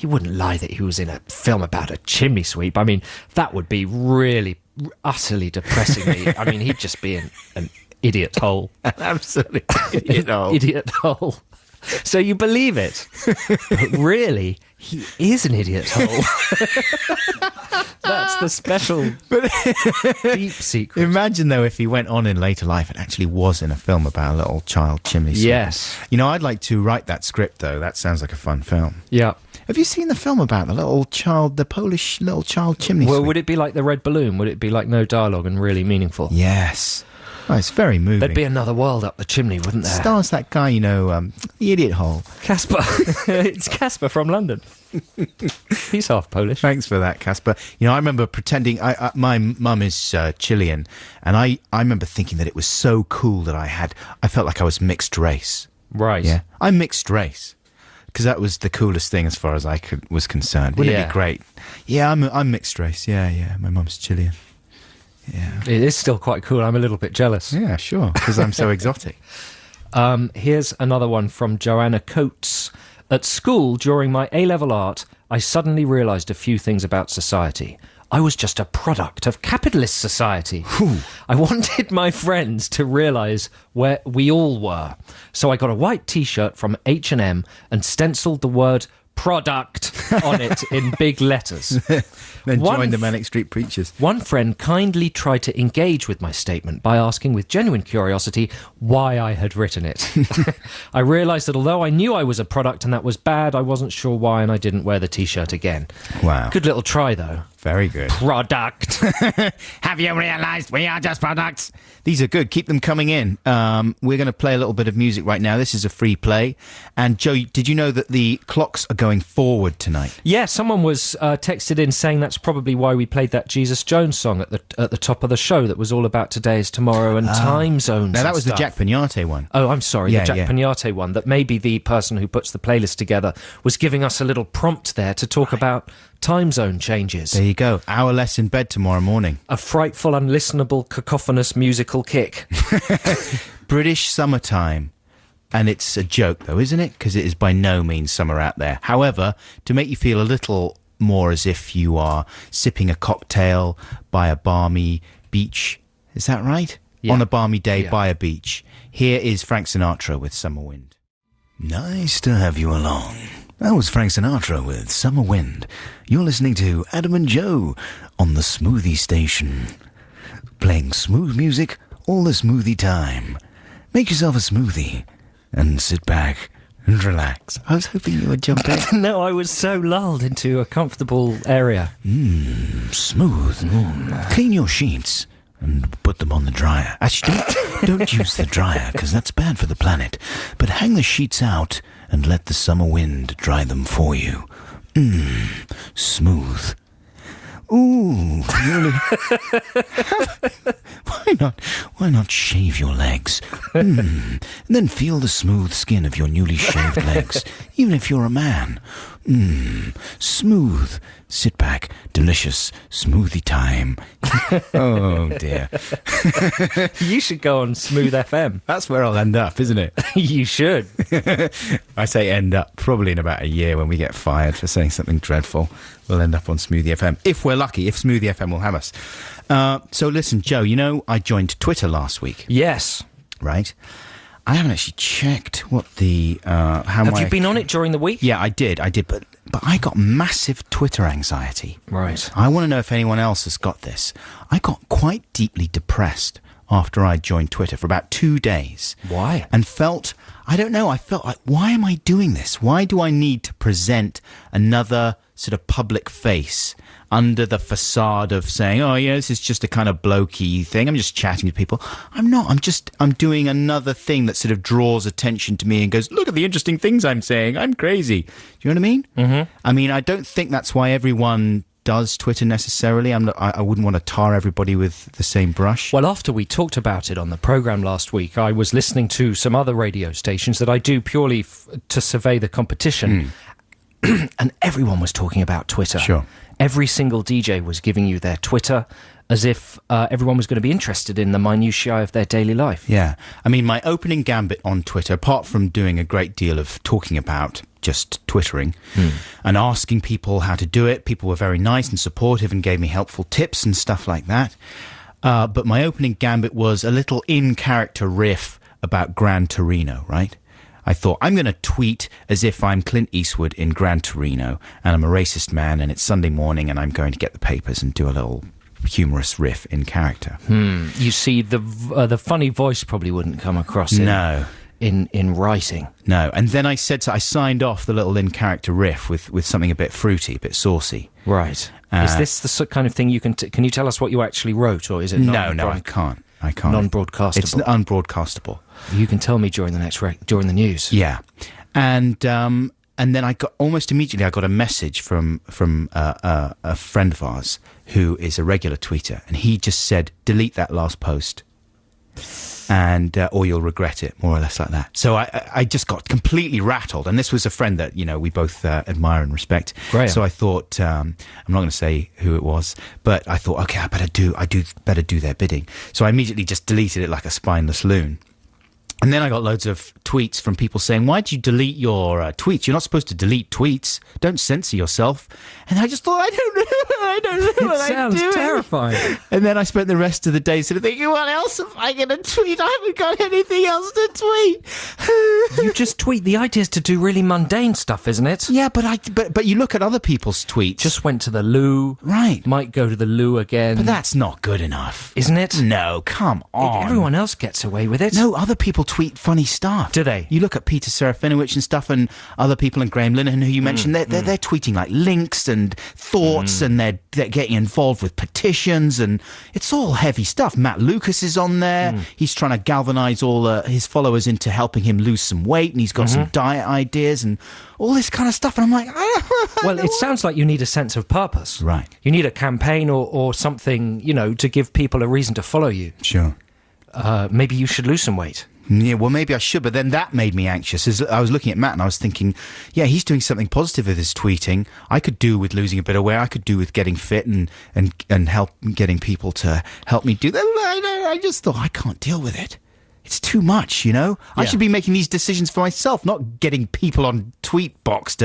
wouldn't lie that he was in a film about a chimney sweep. I mean, that would be really utterly depressing me. I mean, he'd just be an idiot hole. Absolutely. Idiot hole. So you believe it. But really, he is an idiot hole. That's the special deep secret. Imagine, though, if he went on in later life and actually was in a film about a little child chimney sweep. Yes. You know, I'd like to write that script, though. That sounds like a fun film. Yeah. Have you seen the film about the Polish little child chimney Well, sweep? would it be like The Red Balloon? Would it be like no dialogue and really meaningful? Yes. Oh, it's very moving. There'd be another world up the chimney, wouldn't there? Stars that guy, you know, the idiot hole. Casper. It's Casper from London. He's half Polish. Thanks for that, Casper. You know, I remember pretending... my mum is Chilean, and I remember thinking that it was so cool that I felt like I was mixed race. Right. Yeah. I'm mixed race. Because that was the coolest thing as far as I was concerned. Wouldn't it be great? Yeah, I'm mixed race. Yeah. My mum's Chilean. Yeah. It is still quite cool. I'm a little bit jealous. Yeah, sure, because I'm so exotic. Here's another one from Joanna Coates. At school, during my A-level art, I suddenly realised a few things about society. I was just a product of capitalist society. I wanted my friends to realise where we all were. So I got a white T-shirt from H&M and stencilled the word product on it in big letters. Then joined the Manic Street Preachers. One friend kindly tried to engage with my statement by asking with genuine curiosity why I had written it. I realised that although I knew I was a product and that was bad, I wasn't sure why, and I didn't wear the T-shirt again. Wow. Good little try, though. Very good. Product. Have you realised we are just products? These are good. Keep them coming in. We're going to play a little bit of music right now. This is a free play. And Joe, did you know that the clocks are going forward tonight? Yeah, someone was texted in saying that's probably why we played that Jesus Jones song at the top of the show that was all about today is tomorrow and time zones. Now, that and was stuff. the Jack Pignate one. Oh, I'm sorry, Yeah, the Jack yeah. Pignate one, that maybe the person who puts the playlist together was giving us a little prompt there to talk about time zone changes. There you go. Hour less in bed tomorrow morning. A frightful, unlistenable, cacophonous musical kick. British summertime. And it's a joke, though, isn't it? Because it is by no means summer out there. However, to make you feel a little more as if you are sipping a cocktail by a balmy beach. Is that right? Yeah. On a balmy day Yeah. by a beach. Here is Frank Sinatra with Summer Wind. Nice to have you along. That was Frank Sinatra with Summer Wind. You're listening to Adam and Joe on the Smoothie Station. Playing smooth music all the smoothie time. Make yourself a smoothie and sit back and relax. I was hoping you would jump in. No, I was so lulled into a comfortable area. Smooth. Clean your sheets and put them on the dryer. Actually, don't use the dryer because that's bad for the planet. But hang the sheets out and let the summer wind dry them for you. Smooth. Ooh, really? Why not shave your legs? And then feel the smooth skin of your newly shaved legs, even if you're a man. Smooth. Sit back. Delicious smoothie time. Oh, dear. You should go on Smooth FM. That's where I'll end up, isn't it? You should. I say end up, probably in about a year when we get fired for saying something dreadful. We'll end up on Smoothie FM. If we're lucky, if Smoothie FM will have us. So listen, Joe, you know I joined Twitter last week, Yes. right? I haven't actually checked what the... Have you been on it during the week? Yeah, I did, but I got massive Twitter anxiety. Right. I want to know if anyone else has got this. I got quite deeply depressed after I joined Twitter for about 2 days. Why? And felt like, why am I doing this? Why do I need to present another sort of public face under the facade of saying, oh, yeah, this is just a kind of blokey thing. I'm just chatting to people. I'm not. I'm doing another thing that sort of draws attention to me and goes, look at the interesting things I'm saying. I'm crazy. Do you know what I mean? Mm-hmm. I mean, I don't think that's why everyone does Twitter necessarily. I wouldn't want to tar everybody with the same brush. Well, after we talked about it on the programme last week, I was listening to some other radio stations that I do purely to survey the competition. And everyone was talking about Twitter. Sure. Every single DJ was giving you their Twitter as if everyone was going to be interested in the minutiae of their daily life. Yeah. I mean, my opening gambit on Twitter, apart from doing a great deal of talking about just twittering and asking people how to do it, people were very nice and supportive and gave me helpful tips and stuff like that. But my opening gambit was a little in-character riff about Gran Torino, right? I thought, I'm going to tweet as if I'm Clint Eastwood in Gran Torino and I'm a racist man and it's Sunday morning and I'm going to get the papers and do a little humorous riff in character. You see, the funny voice probably wouldn't come across in writing. No. And then I signed off the little in-character riff with something a bit fruity, a bit saucy. Right. Is this the kind of thing you can you tell us what you actually wrote, or is it No, I can't. Non-broadcastable. It's unbroadcastable. You can tell me during the news. Yeah. And then I got almost immediately I got a message from a friend of ours who is a regular tweeter, and he just said, delete that last post and or you'll regret it, more or less like that. So I just got completely rattled, and this was a friend that, you know, we both admire and respect. Graham. So I thought, I'm not going to say who it was, but I thought, okay, I better do their bidding. So I immediately just deleted it like a spineless loon. And then I got loads of tweets from people saying, why'd you delete your tweets? You're not supposed to delete tweets. Don't censor yourself. And I just thought, I don't know what I'm doing. It sounds terrifying. And then I spent the rest of the day sort of thinking, what else am I going to tweet? I haven't got anything else to tweet. You just tweet. The idea is to do really mundane stuff, isn't it? Yeah, but you look at other people's tweets. Just went to the loo. Right. Might go to the loo again. But that's not good enough. Isn't it? No, come on. Everyone else gets away with it. No, other people tweet funny stuff. Do they? You look at Peter Serafinowicz and stuff, and other people, and Graham Linehan, who you mentioned, they're tweeting like links and thoughts, and they're getting involved with petitions, and it's all heavy stuff. Matt Lucas is on there. He's trying to galvanise all his followers into helping him lose some weight, and he's got some diet ideas and all this kind of stuff. And I'm like, well, it sounds like you need a sense of purpose. Right. You need a campaign or something, to give people a reason to follow you. Sure. Maybe you should lose some weight. Yeah, well, maybe I should, but then that made me anxious. As I was looking at Matt and I was thinking, yeah, he's doing something positive with his tweeting. I could do with losing a bit of weight. I could do with getting fit and help getting people to help me do that. I just thought, I can't deal with it. It's too much, I should be making these decisions for myself, not getting people on Tweetbox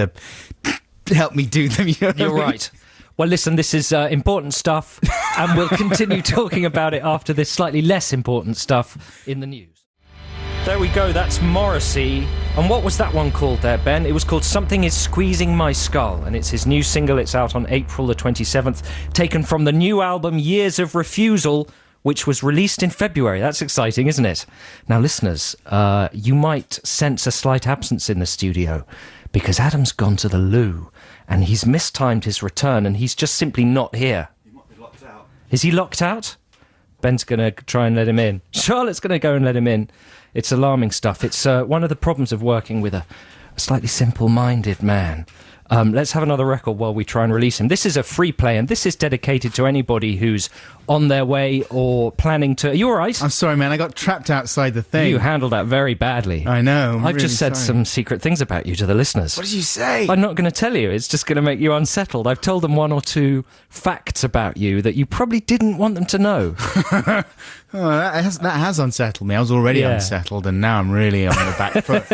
to help me do them. You're right. Well, listen, this is important stuff, and we'll continue talking about it after this slightly less important stuff in the news. There we go, that's Morrissey. And what was that one called there, Ben? It was called Something Is Squeezing My Skull, and it's his new single. It's out on April the 27th, taken from the new album Years of Refusal, which was released in February. That's exciting, isn't it? Now, listeners, you might sense a slight absence in the studio because Adam's gone to the loo and he's mistimed his return and he's just simply not here. He might be locked out. Is he locked out? Ben's going to try and let him in. Charlotte's going to go and let him in. It's alarming stuff. It's one of the problems of working with a slightly simple-minded man. Let's have another record while we try and release him. This is a free play, and this is dedicated to anybody who's on their way or planning to... Are you all right? I'm sorry, man. I got trapped outside the thing. You handled that very badly. I know. I've just said some secret things about you to the listeners. What did you say? I'm not going to tell you. It's just going to make you unsettled. I've told them one or two facts about you that you probably didn't want them to know. Oh, that has unsettled me. I was already unsettled, and now I'm really on the back foot.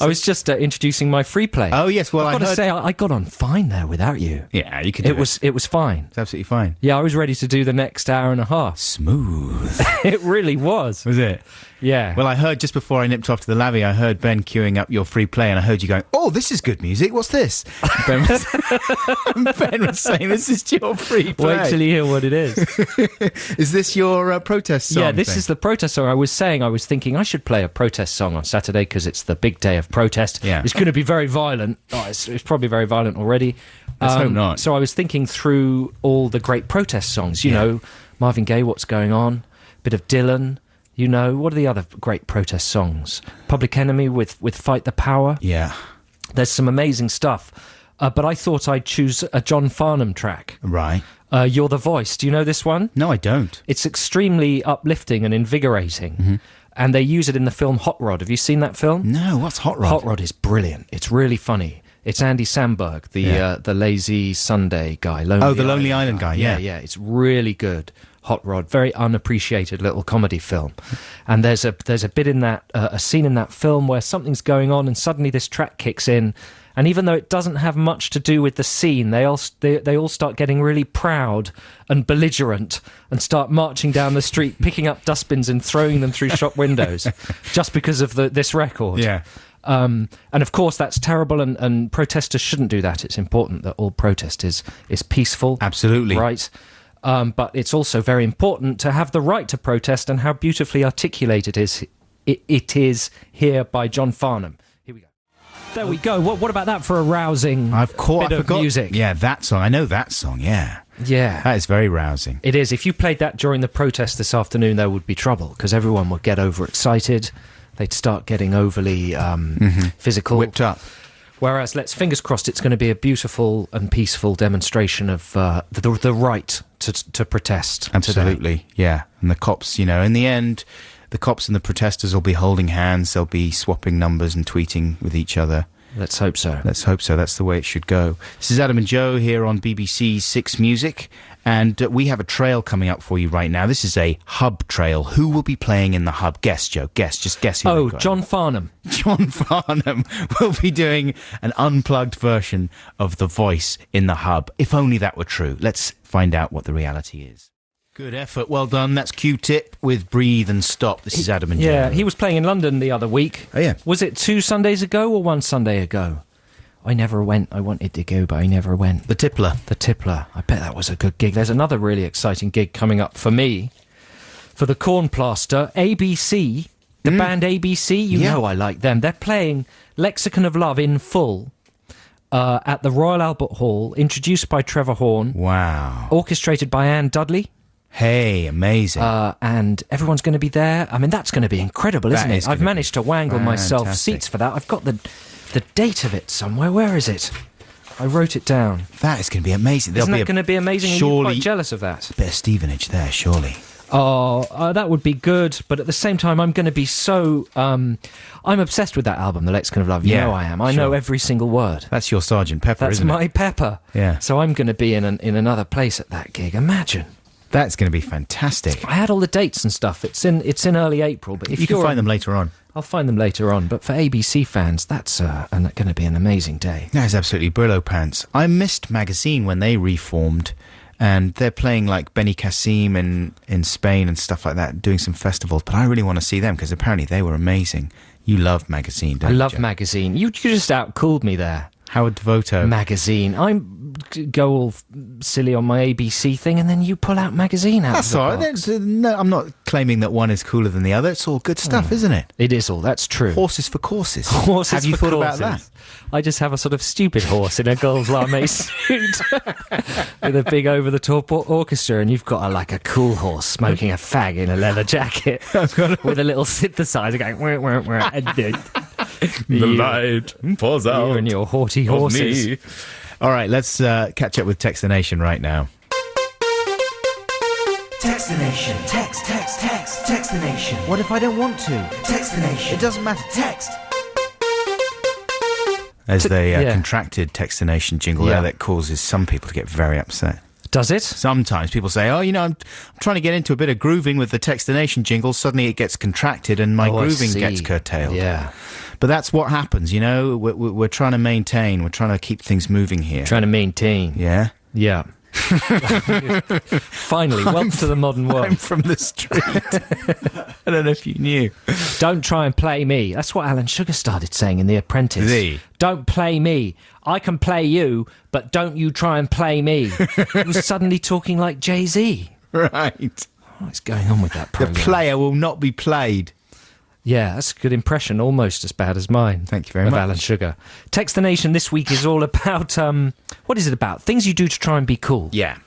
I was just introducing my free play. Oh, yes. Well, I've got to say, I got on fine there without you. Yeah, you could do it. It was fine. It's absolutely fine. Yeah, I was ready to do the next hour and a half. Smooth. It really was. Was it? Yeah. Well, I heard just before I nipped off to the lavvy, I heard Ben queuing up your free play, and I heard you going, "Oh, this is good music. What's this?" Ben was saying, "This is your free play." Wait till you hear what it is. Is this your protest song? Yeah, this is the protest song. I was thinking I should play a protest song on Saturday because it's the big day of protest. Yeah. It's going to be very violent. Oh, it's probably very violent already. Let's hope not. So I was thinking through all the great protest songs. You know, Marvin Gaye, What's Going On? Bit of Dylan. What are the other great protest songs? Public Enemy with Fight the Power. Yeah. There's some amazing stuff. But I thought I'd choose a John Farnham track. Right. You're the Voice. Do you know this one? No, I don't. It's extremely uplifting and invigorating. And they use it in the film Hot Rod. Have you seen that film? No, what's Hot Rod? Hot Rod is brilliant. It's really funny. It's Andy Samberg, the Lazy Sunday guy. The Lonely Island guy, yeah. Yeah, it's really good. Hot Rod, very unappreciated little comedy film. And there's a bit in that, a scene in that film where something's going on and suddenly this track kicks in. And even though it doesn't have much to do with the scene, they all start getting really proud and belligerent and start marching down the street, picking up dustbins and throwing them through shop windows just because of this record. Yeah. And of course that's terrible and protesters shouldn't do that. It's important that all protest is peaceful. Absolutely. Right. But it's also very important to have the right to protest, and how beautifully articulated it is here by John Farnham. Here we go. There we go. What about that for a rousing bit of music? Yeah, that song. I know that song, yeah. Yeah. That is very rousing. It is. If you played that during the protest this afternoon, there would be trouble, because everyone would get overexcited. They'd start getting overly physical. Whipped up. Whereas, fingers crossed, it's going to be a beautiful and peaceful demonstration of the right to protest. Absolutely, today. yeah. And the cops, in the end, the cops and the protesters will be holding hands. They'll be swapping numbers and tweeting with each other. Let's hope so. Let's hope so. That's the way it should go. This is Adam and Joe here on BBC Six Music, and we have a trail coming up for you right now. This is a hub trail. Who will be playing in the hub? Guess, Joe. Guess. Just guess who. Oh, John Farnham. John Farnham will be doing an unplugged version of The Voice in the hub. If only that were true. Let's find out what the reality is. Good effort. Well done. That's Q-Tip with Breathe and Stop. This is Adam and Joe. Yeah, he was playing in London the other week. Oh, yeah. Was it 2 Sundays ago or 1 Sunday ago? I never went. I wanted to go, but I never went. The Tippler. The Tippler. I bet that was a good gig. There's another really exciting gig coming up for me. For the Corn Plaster, ABC, the band ABC, you know I like them. They're playing Lexicon of Love in full at the Royal Albert Hall, introduced by Trevor Horn. Wow. Orchestrated by Anne Dudley. Hey, amazing. And everyone's going to be there. I mean, that's going to be incredible, isn't it? I've managed to wangle myself seats for that. I've got the date of it somewhere. Where is it? I wrote it down. That is going to be amazing. Isn't that going to be amazing? Surely, and you're quite jealous of that. A bit of Stevenage there, surely. Oh, that would be good. But at the same time, I'm going to be so... I'm obsessed with that album, The Lexicon of Love. You know I am. I know every single word. That's your Sergeant Pepper, isn't it? That's my Pepper. Yeah. So I'm going to be in another place at that gig. Imagine. That's going to be fantastic. I had all the dates and stuff. It's in early April, but if you can find them later on. I'll find them later on. But for ABC fans, that's going to be an amazing day. That is absolutely Brillo Pants. I missed Magazine when they reformed, and they're playing like Benny Cassim in Spain and stuff like that, doing some festivals. But I really want to see them because apparently they were amazing. You love Magazine, don't you? I love Magazine. You just out-cooled me there. Howard Devoto. Magazine. I go all silly on my ABC thing, and then you pull out Magazine out. That's all right. No, I'm not claiming that one is cooler than the other. It's all good stuff, isn't it? It is all. That's true. Horses for courses. Horses Have you for thought courses. about that? I just have a sort of stupid horse in a gold lame suit with a big over-the-top orchestra, and you've got a cool horse smoking a fag in a leather jacket with a little synthesizer going... The light pours out. You and your haughty horses. Me. All right, let's catch up with Text the Nation right now. Text the Nation. Text the Nation. What if I don't want to? Text the Nation. It doesn't matter. Text. There's the contracted Text the Nation jingle there that causes some people to get very upset. Does it? Sometimes people say, I'm trying to get into a bit of grooving with the Text the Nation jingle. Suddenly it gets contracted and my grooving gets curtailed. Yeah. But that's what happens, you know. We're trying to maintain. We're trying to keep things moving here. Trying to maintain. Yeah? Yeah. Finally, welcome to the modern world. I'm from the street. I don't know if you knew. Don't try and play me. That's what Alan Sugar started saying in The Apprentice. Don't play me. I can play you, but don't you try and play me. He was suddenly talking like Jay-Z. Right. What's going on with that program? The player will not be played. Yeah, that's a good impression, almost as bad as mine. Thank you very much. Alan Sugar. Text the Nation this week is all about, what is it about? Things you do to try and be cool. Yeah.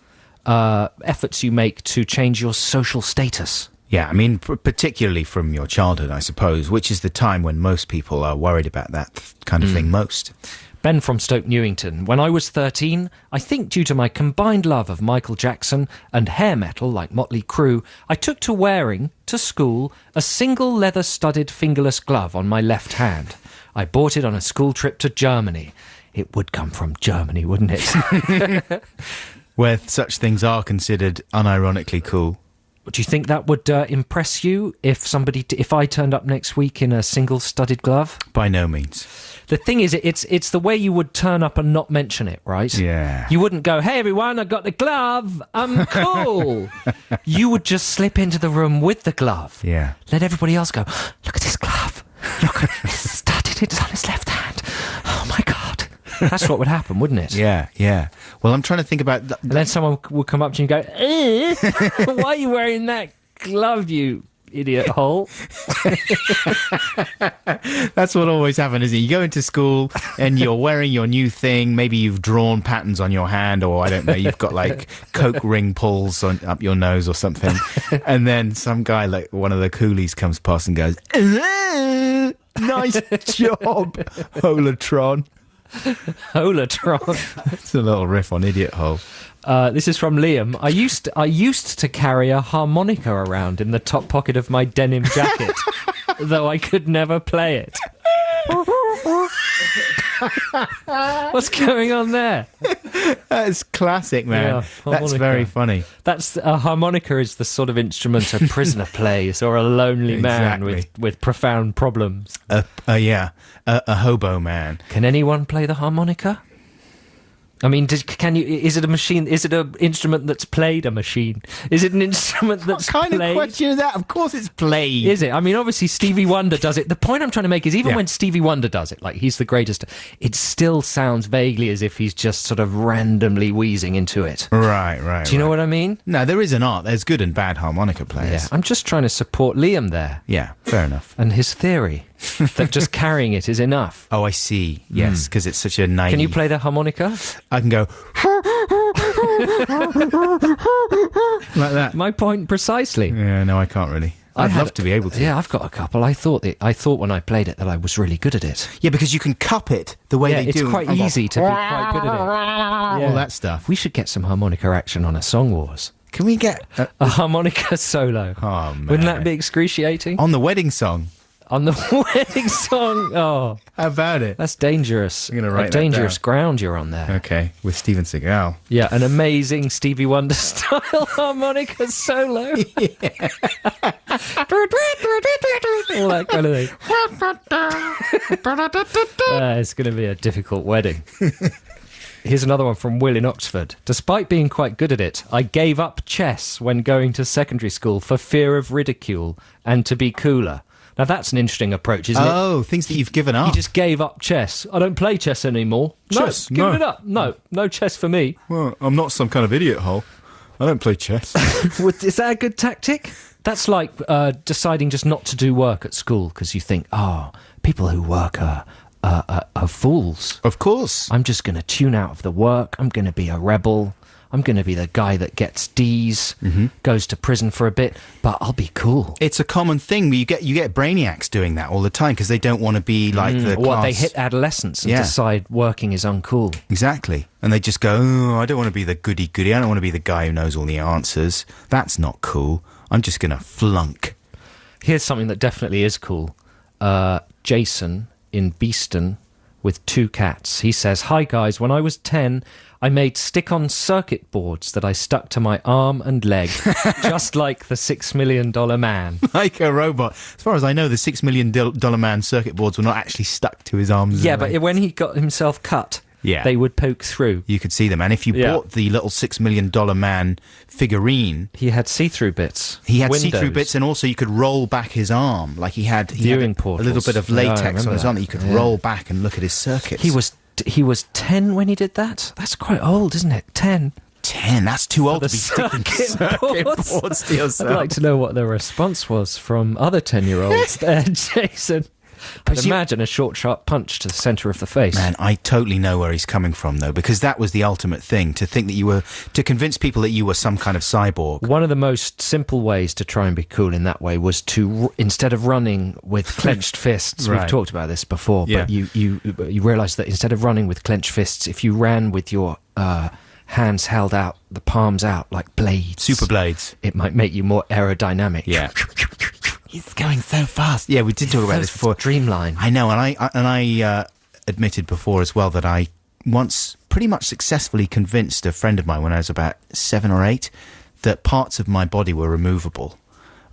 Efforts you make to change your social status. Yeah, I mean, particularly from your childhood, I suppose, which is the time when most people are worried about that kind of thing most. Ben from Stoke Newington. When I was 13, I think due to my combined love of Michael Jackson and hair metal like Motley Crue, I took to wearing, to school, a single leather-studded fingerless glove on my left hand. I bought it on a school trip to Germany. It would come from Germany, wouldn't it? Where such things are considered unironically cool. Do you think that would impress you if I turned up next week in a single studded glove? By no means. The thing is, it's the way you would turn up and not mention it, right? Yeah. You wouldn't go, hey everyone, I got the glove, I'm cool. You would just slip into the room with the glove. Yeah. Let everybody else go, look at this glove. Look, it's studded, it's on his left hand. Oh my God. That's what would happen, wouldn't it? Yeah, yeah. Well, I'm trying to think about... And then someone would come up to you and go, why are you wearing that glove, you idiot hole? That's what always happens, isn't it? You go into school and you're wearing your new thing. Maybe you've drawn patterns on your hand, or I don't know, you've got like Coke ring pulls up your nose or something. And then some guy, like one of the coolies, comes past and goes, nice job, Holatron. Holatron. It's a little riff on Idiot Hole. This is from Liam. I used to carry a harmonica around in the top pocket of my denim jacket, though I could never play it. What's going on there? That's classic, man. Yeah, That's harmonica. very funny. That's a harmonica is the sort of instrument a prisoner plays, or a lonely man Exactly. with profound problems. A hobo man. Can anyone play the harmonica? I mean, can you? Is it a machine? Is it an instrument that's played? A machine? Is it an instrument What that's kind played? of question is that? Of course it's played. Is it? I mean, obviously Stevie Wonder does it. The point I'm trying to make is even Yeah. when Stevie Wonder does it, like he's the greatest, it still sounds vaguely as if he's just sort of randomly wheezing into it. Right. Do you know what I mean? No, there is an art. There's good and bad harmonica Yeah. players. I'm just trying to support Liam there Yeah, fair enough. and his theory that just carrying it is enough. Oh, I see. Yes, because it's such a naive... Can you play the harmonica? I can go... like that. My point precisely. Yeah, no, I can't really. I'd love to be able to. Yeah, I've got a couple. I thought when I played it that I was really good at it. Yeah, because you can cup it the way Yeah, they it's do. quite easy to be quite good at it. All that stuff. We should get some harmonica action on a Song Wars. Can we get... A harmonica solo. Oh, man. Wouldn't that be excruciating? on the wedding song. On the wedding song? Oh, How about it? that's dangerous. I'm gonna write A that dangerous down. ground you're on there. Okay, with Steven Seagal. Yeah, an amazing Stevie Wonder style harmonica solo. All that kind of thing. It's going to be a difficult wedding. Here's another one from Will in Oxford. Despite being quite good at it, I gave up chess when going to secondary school for fear of ridicule and to be cooler. Now that's an interesting approach, isn't it? Oh, things that you've given up. He just gave up chess. I don't play chess anymore. Chess? No, give No. it up. No chess for me. Well, I'm not some kind of idiot hole. I don't play chess. Is that a good tactic? That's like deciding just not to do work at school because you think, people who work are fools. Of course. I'm just going to tune out of the work. I'm going to be a rebel. I'm going to be the guy that gets D's, goes to prison for a bit, but I'll be cool. It's a common thing. You get brainiacs doing that all the time because they don't want to be like the Or class. they hit adolescence and Yeah. decide working is uncool. Exactly. And they just go, oh, I don't want to be the goody-goody. I don't want to be the guy who knows all the answers. That's not cool. I'm just going to flunk. Here's something that definitely is cool. Jason in Beeston with 2 cats. He says, "Hi guys, when I was 10, I made stick-on circuit boards that I stuck to my arm and leg, just like the $6 Million Man." Like a robot. As far as I know, the $6 Million Man circuit boards were not actually stuck to his arms. Yeah, and but legs. when he got himself cut, Yeah. they would poke through. You could see them. And if you Yeah. bought the little $6 Million Man figurine, He had see-through bits. he had windows. see-through bits, and also you could roll back his arm. Like he had Viewing a portals. little bit of Yeah, I latex remember on his that. arm that you could Yeah. roll back and look at his circuits. He was 10 when he did that? That's quite old, isn't it? 10. 10. That's too old The to be sticking circuit boards. boards to yourself. I'd like to know what the response was from other 10-year-olds there, Jason. I'd imagine a short, sharp punch to the centre of the face. Man, I totally know where he's coming from, though, because that was the ultimate thing, to think that to convince people that you were some kind of cyborg. One of the most simple ways to try and be cool in that way was to, instead of running with clenched fists, Right. we've talked about this before, Yeah. but you realise that instead of running with clenched fists, if you ran with your hands held out, the palms out like blades, Super blades. it might make you more aerodynamic. Yeah. He's going so fast. Yeah, we did talk about this before. Streamline. I know, and I admitted before as well that I once pretty much successfully convinced a friend of mine when I was about 7 or 8 that parts of my body were removable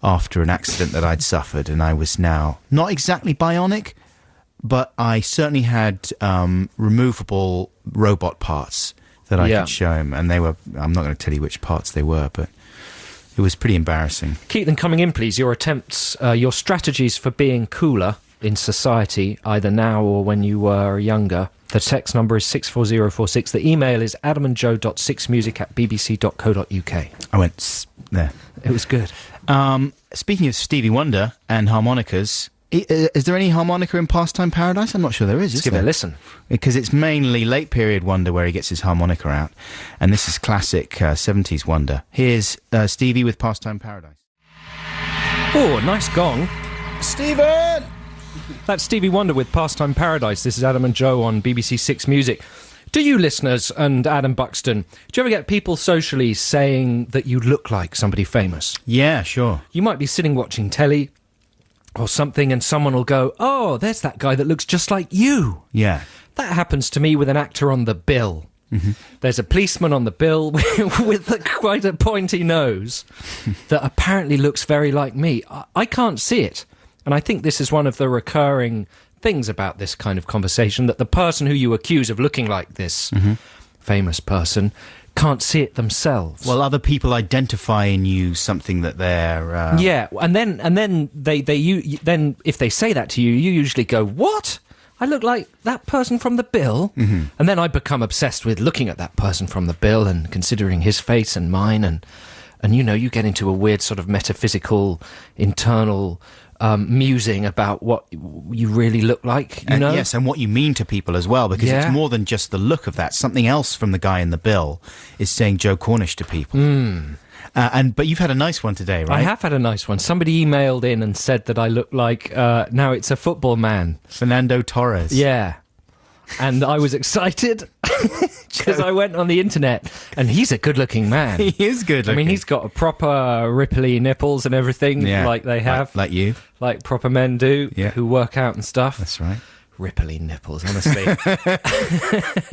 after an accident that I'd suffered, and I was now not exactly bionic, but I certainly had removable robot parts that I could show him, and they were, I'm not going to tell you which parts they were, but it was pretty embarrassing. Keep them coming in, please. Your attempts, your strategies for being cooler in society, either now or when you were younger. The text number is 64046. The email is adamandjoe.6music@bbc.co.uk. I went there. It was good. Speaking of Stevie Wonder and harmonicas, is there any harmonica in Pastime Paradise? I'm not sure there is. Let's give it a listen. Because it's mainly late period Wonder where he gets his harmonica out, and this is classic 70s Wonder. Here's Stevie with Pastime Paradise. Oh, nice gong. Stephen! That's Stevie Wonder with Pastime Paradise. This is Adam and Joe on BBC Six Music. Do you, listeners, and Adam Buxton, do you ever get people socially saying that you look like somebody famous? Yeah, sure. You might be sitting watching telly or something, and someone will go, "Oh, there's that guy that looks just like you." Yeah. That happens to me with an actor on the bill. Mm-hmm. There's a policeman on the bill with quite a pointy nose that apparently looks very like me. I can't see it. And I think this is one of the recurring things about this kind of conversation, that the person who you accuse of looking like this famous person can't see it themselves. Well, other people identify in you something that they're... Yeah, and then then if they say that to you, you usually go, what? I look like that person from the bill? Mm-hmm. And then I become obsessed with looking at that person from the bill and considering his face and mine, and you get into a weird sort of metaphysical, internal musing about what you really look like, you know? Yes, and what you mean to people as well, because it's more than just the look of that. Something else from the guy in the bill is saying Joe Cornish to people. But you've had a nice one today, right? I have had a nice one. Somebody emailed in and said that I look like, now it's a football man. Fernando Torres. Yeah. And I was excited because I went on the internet, and he's a good-looking man. He is good-looking. I mean, he's got a proper ripply nipples and everything, like they have. Like you. Like proper men do, who work out and stuff. That's right. Ripply nipples, honestly.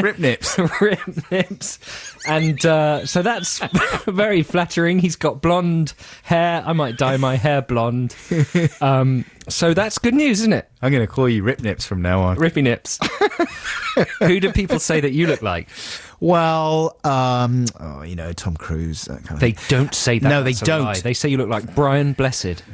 Rip nips. Rip nips. And so that's very flattering. He's got blonde hair. I might dye my hair blonde. So that's good news, isn't it? I'm going to call you Rip Nips from now on. Rippy Nips. Who do people say that you look like? Well, Tom Cruise. That kind of They thing. don't say that. No, they That's a don't. lie. They say you look like Brian Blessed.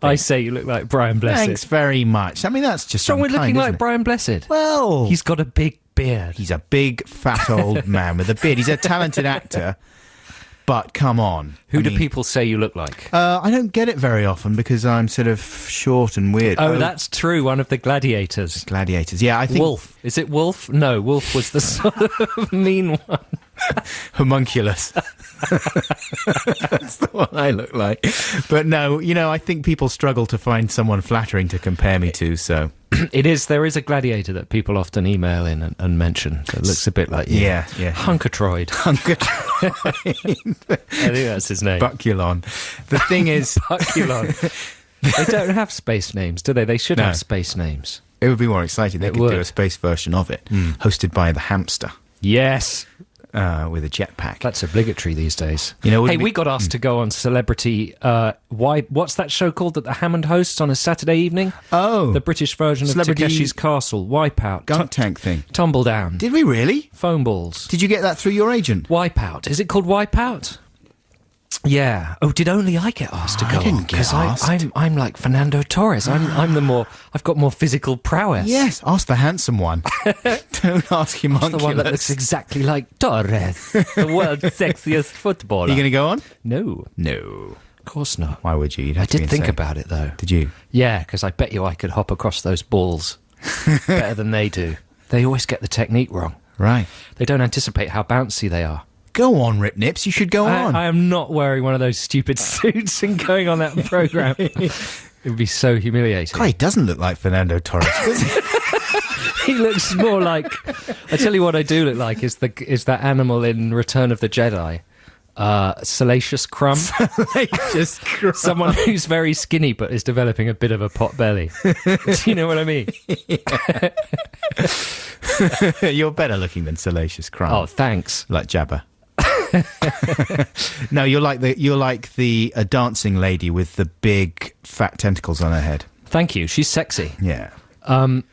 I say you look like Brian Blessed. Thanks very much. I mean, that's just What's wrong with unkind, looking isn't like it? Brian Blessed? Well, He's got a big beard. he's a big, fat old man with a beard. He's a talented actor, but come on. Who do people say you look like? I don't get it very often because I'm sort of short and weird. Oh, that's true. One of the gladiators. Gladiators. Yeah, I think... Wolf. Is it Wolf? No, Wolf was the sort of mean one. Homunculus. That's the one I look like. But no, I think people struggle to find someone flattering to compare me to, so... There is a gladiator that people often email in and mention that looks a bit like you. Yeah. Hunkertroid. I think that's his name. Buculon. The thing is... Buculon. They don't have space names, do they? They should have space names. It would be more exciting. They It could would. do a space version of it, hosted by the hamster Yes. with a jetpack. That's obligatory these days. Hey, we got asked to go on Celebrity... what's that show called that the Hammond hosts on a Saturday evening? Oh. The British version Celebrity- of Takeshi's Castle. Wipeout. Gunk tank thing. Tumble down. Did we really? Foam balls. Did you get that through your agent? Wipeout. Is it called Wipeout? Yeah. Oh, did only I get asked to go I didn't on? get Because asked. I'm like Fernando Torres. I've got more physical prowess. Yes, ask the handsome one. Don't ask The one that looks homunculus. exactly like Torres, the world's sexiest footballer. Are you going to go on? No, No. of course not. Why would you? You'd have I to be did think insane. about it though. Did you? Yeah, because I bet you I could hop across those balls better than they do. They always get the technique wrong. Right. They don't anticipate how bouncy they are. Go on, Rip Nips. You should go on. I am not wearing one of those stupid suits and going on that program. It would be so humiliating. God, he doesn't look like Fernando Torres, does he? He looks more like... I tell you what I do look like is that animal in Return of the Jedi. Salacious Crumb. Just Someone who's very skinny but is developing a bit of a pot belly. Do you know what I mean? You're better looking than Salacious Crumb. Oh, thanks. Like Jabba. No, you're like the dancing lady with the big fat tentacles on her head. Thank you. She's sexy. Yeah.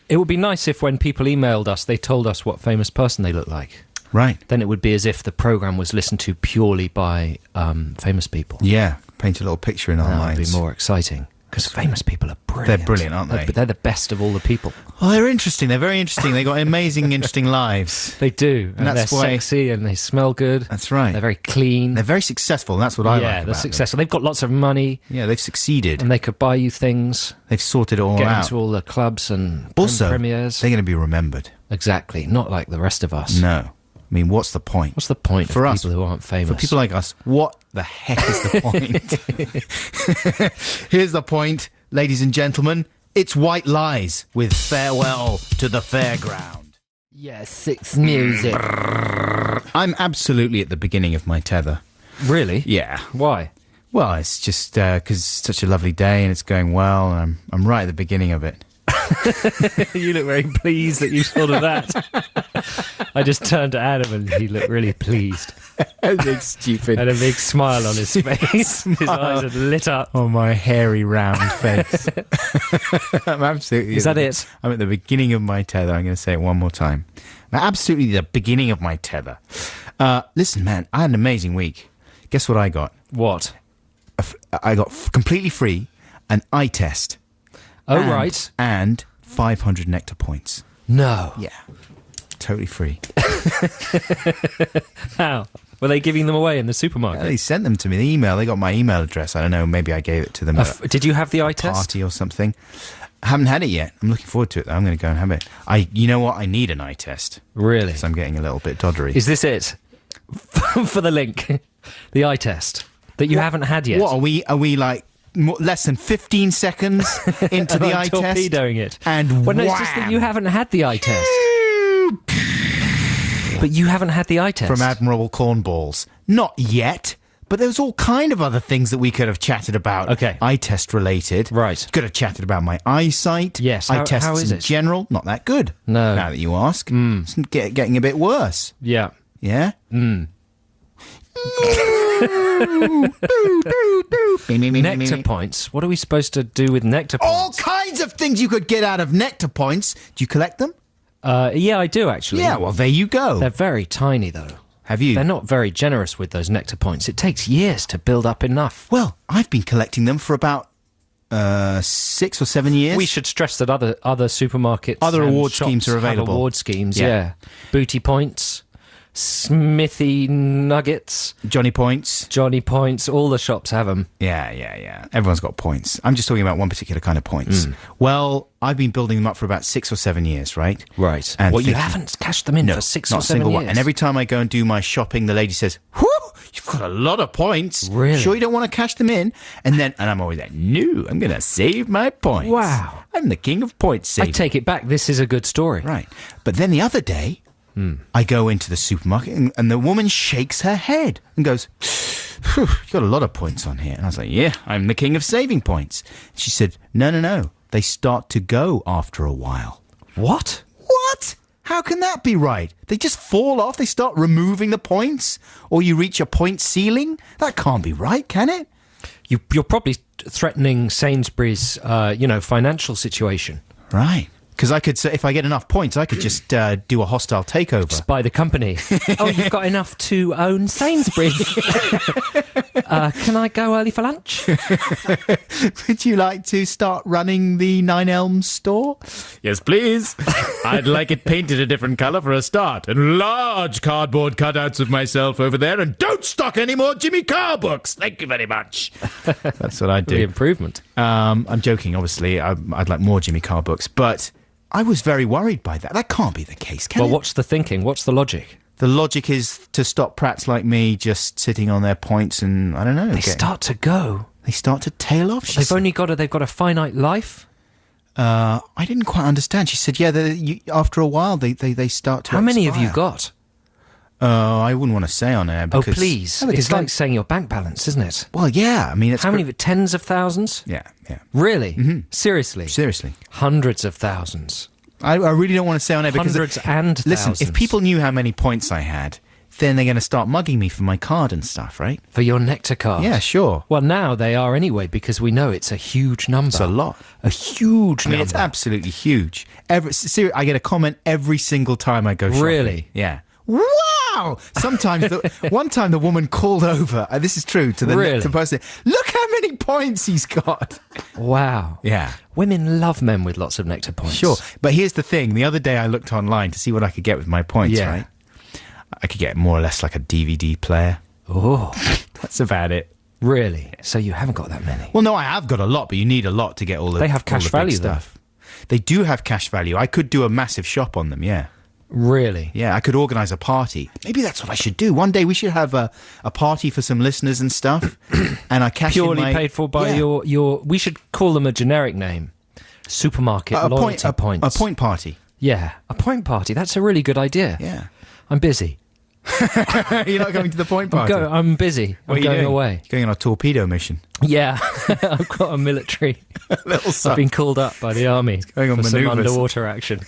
It would be nice if when people emailed us, they told us what famous person they look like. Right. Then it would be as if the programme was listened to purely by famous people. Yeah. Paint a little picture in our That would minds. be more exciting. Because famous people are brilliant. They're brilliant, aren't they? But they're the best of all the people. Oh, they're interesting. They're very interesting. They've got amazing, interesting lives. They do. And that's they're why- sexy and they smell good. That's right. They're very clean. They're very successful, and that's what I like yeah, about they're successful. They've got lots of money them. Yeah, they've succeeded. and they could buy you things, They've sorted it all get out. into all the clubs and Also, premieres. they're going to be remembered. Exactly. Not like the rest of us. No. I mean, what's the point? What's the point For of us, people who aren't famous? For people like us, what the heck is the point? Here's the point, ladies and gentlemen. It's White Lies with Farewell to the Fairground. Yes, it's music. I'm absolutely at the beginning of my tether. Really? Yeah. Why? Well, it's just because it's such a lovely day and it's going well, and I'm right at the beginning of it. You look very pleased that you thought of that. I just turned to Adam and he looked really pleased. A big stupid. Had a big smile on his face. His eyes had lit up. Oh, my hairy round face. I'm absolutely. Is that it? I'm at the beginning of my tether. I'm going to say it one more time. I'm absolutely the beginning of my tether. Listen, man, I had an amazing week. Guess what I got? What? I got completely free an eye test. Oh, right. And 500 Nectar points. No. Yeah. Totally free. How? Were they giving them away in the supermarket? They sent them to me. The email. They got my email address. I don't know. Maybe I gave it to them at Did you have the eye a test? party or something. I haven't had it yet. I'm looking forward to it, though. I'm going to go and have it. You know what? I need an eye test. Really? Because I'm getting a little bit doddery. Is this it? For the link. The eye test. That you haven't had yet. What are we like less than 15 seconds into the eye test? Torpedoing it. And well, no, it's just that you haven't had the eye test. But you haven't had the eye test. From Admiral Cornballs. Not yet. But there's all kind of other things that we could have chatted about. Okay. Eye test related. Right. Could have chatted about my eyesight. Yes. Eye tests how is in it? general. Not that good. No. Now that you ask. It's getting a bit worse. Yeah. Yeah? Nectar points. What are we supposed to do with nectar points? All kinds of things you could get out of Nectar points. Do you collect them? Yeah, I do actually. Yeah, well, there you go. They're very tiny though. Have you? They're not very generous with those nectar points. It takes years to build up enough. Well, I've been collecting them for about 6 or 7 years. We should stress that other supermarkets, Other and award shops schemes are have available. Award schemes, Yeah. yeah. Booty points, Smithy nuggets, Johnny points. Johnny points. All the shops have them. Yeah. Everyone's got points. I'm just talking about one particular kind of points. Well, I've been building them up for about 6 or 7 years, right? Right. And Well, you thinking- haven't cashed them in No, for 6 not or a 7 single years. one. And every time I go and do my shopping, the lady says, "Whew, you've got a lot of points. Really? Sure you don't want to cash them in?" And I'm always like, "No, I'm going to save my points. Wow. I'm the king of points I saving." take it back. This is a good story. Right. But then the other day, I go into the supermarket and the woman shakes her head and goes, "Phew, you've got a lot of points on here." And I was like, "Yeah, I'm the king of saving points." She said, No. They start to go after a while. What? What? How can that be right? They just fall off? They start removing the points? Or you reach a point ceiling? That can't be right, can it? You're probably threatening Sainsbury's, financial situation. Right. Because I could say, if I get enough points, I could just do a hostile takeover. Just buy the company. Oh, you've got enough to own Sainsbury's. Can I go early for lunch? Would you like to start running the Nine Elms store? Yes, please. I'd like it painted a different colour for a start. And large cardboard cutouts of myself over there. And don't stock any more Jimmy Carr books. Thank you very much. That's what I The do. improvement. I'm joking, obviously. I'd like more Jimmy Carr books. But I was very worried by that. That can't be the case, can Well, it? what's the thinking? What's the logic? The logic is to stop prats like me just sitting on their points and, I don't know. They start to go. They start to tail off. She said. They've got a finite life. I didn't quite understand. She said, yeah, after a while, they start to How many have you expire. got? I wouldn't want to say on air because... Oh, please. No, because It's like saying your bank balance, isn't it? Well, yeah. I mean, it's... How many? Tens of thousands? Yeah. Really? Seriously? Seriously. Hundreds of thousands. I really don't want to say on air because... Hundreds and listen, thousands. if people knew how many points I had, then they're going to start mugging me for my card and stuff, right? For your Nectar card? Yeah, sure. Well, now they are anyway, because we know it's a huge number. It's a lot. A huge I mean, number. it's absolutely huge. I get a comment every single time I go shopping. Really? Yeah. Wow! Sometimes, one time the woman called over, this is true, to the Really? to person, look how many points he's got. Wow. Yeah. Women love men with lots of Nectar points. Sure. But here's the thing. The other day I looked online to see what I could get with my points, Yeah. right? I could get more or less like a DVD player. Oh, That's about it. really? So you haven't got that many? Well, no, I have got a lot, but you need a lot to get all the They have all cash the big value, though. stuff. They do have cash value. I could do a massive shop on them, yeah. Really? Yeah, I could organise a party. Maybe that's what I should do. One day we should have a party for some listeners and stuff. And I cash in Purely my... paid for by Yeah. your... We should call them a generic name. Supermarket loyalty points. A point party. Yeah, a point party. That's a really good idea. Yeah. I'm busy. You're not coming to the point party? I'm busy. What I'm are you going doing? away. Going on a torpedo mission. Yeah, I've got a military. I've been called up by the army going on for some manoeuvres. underwater action.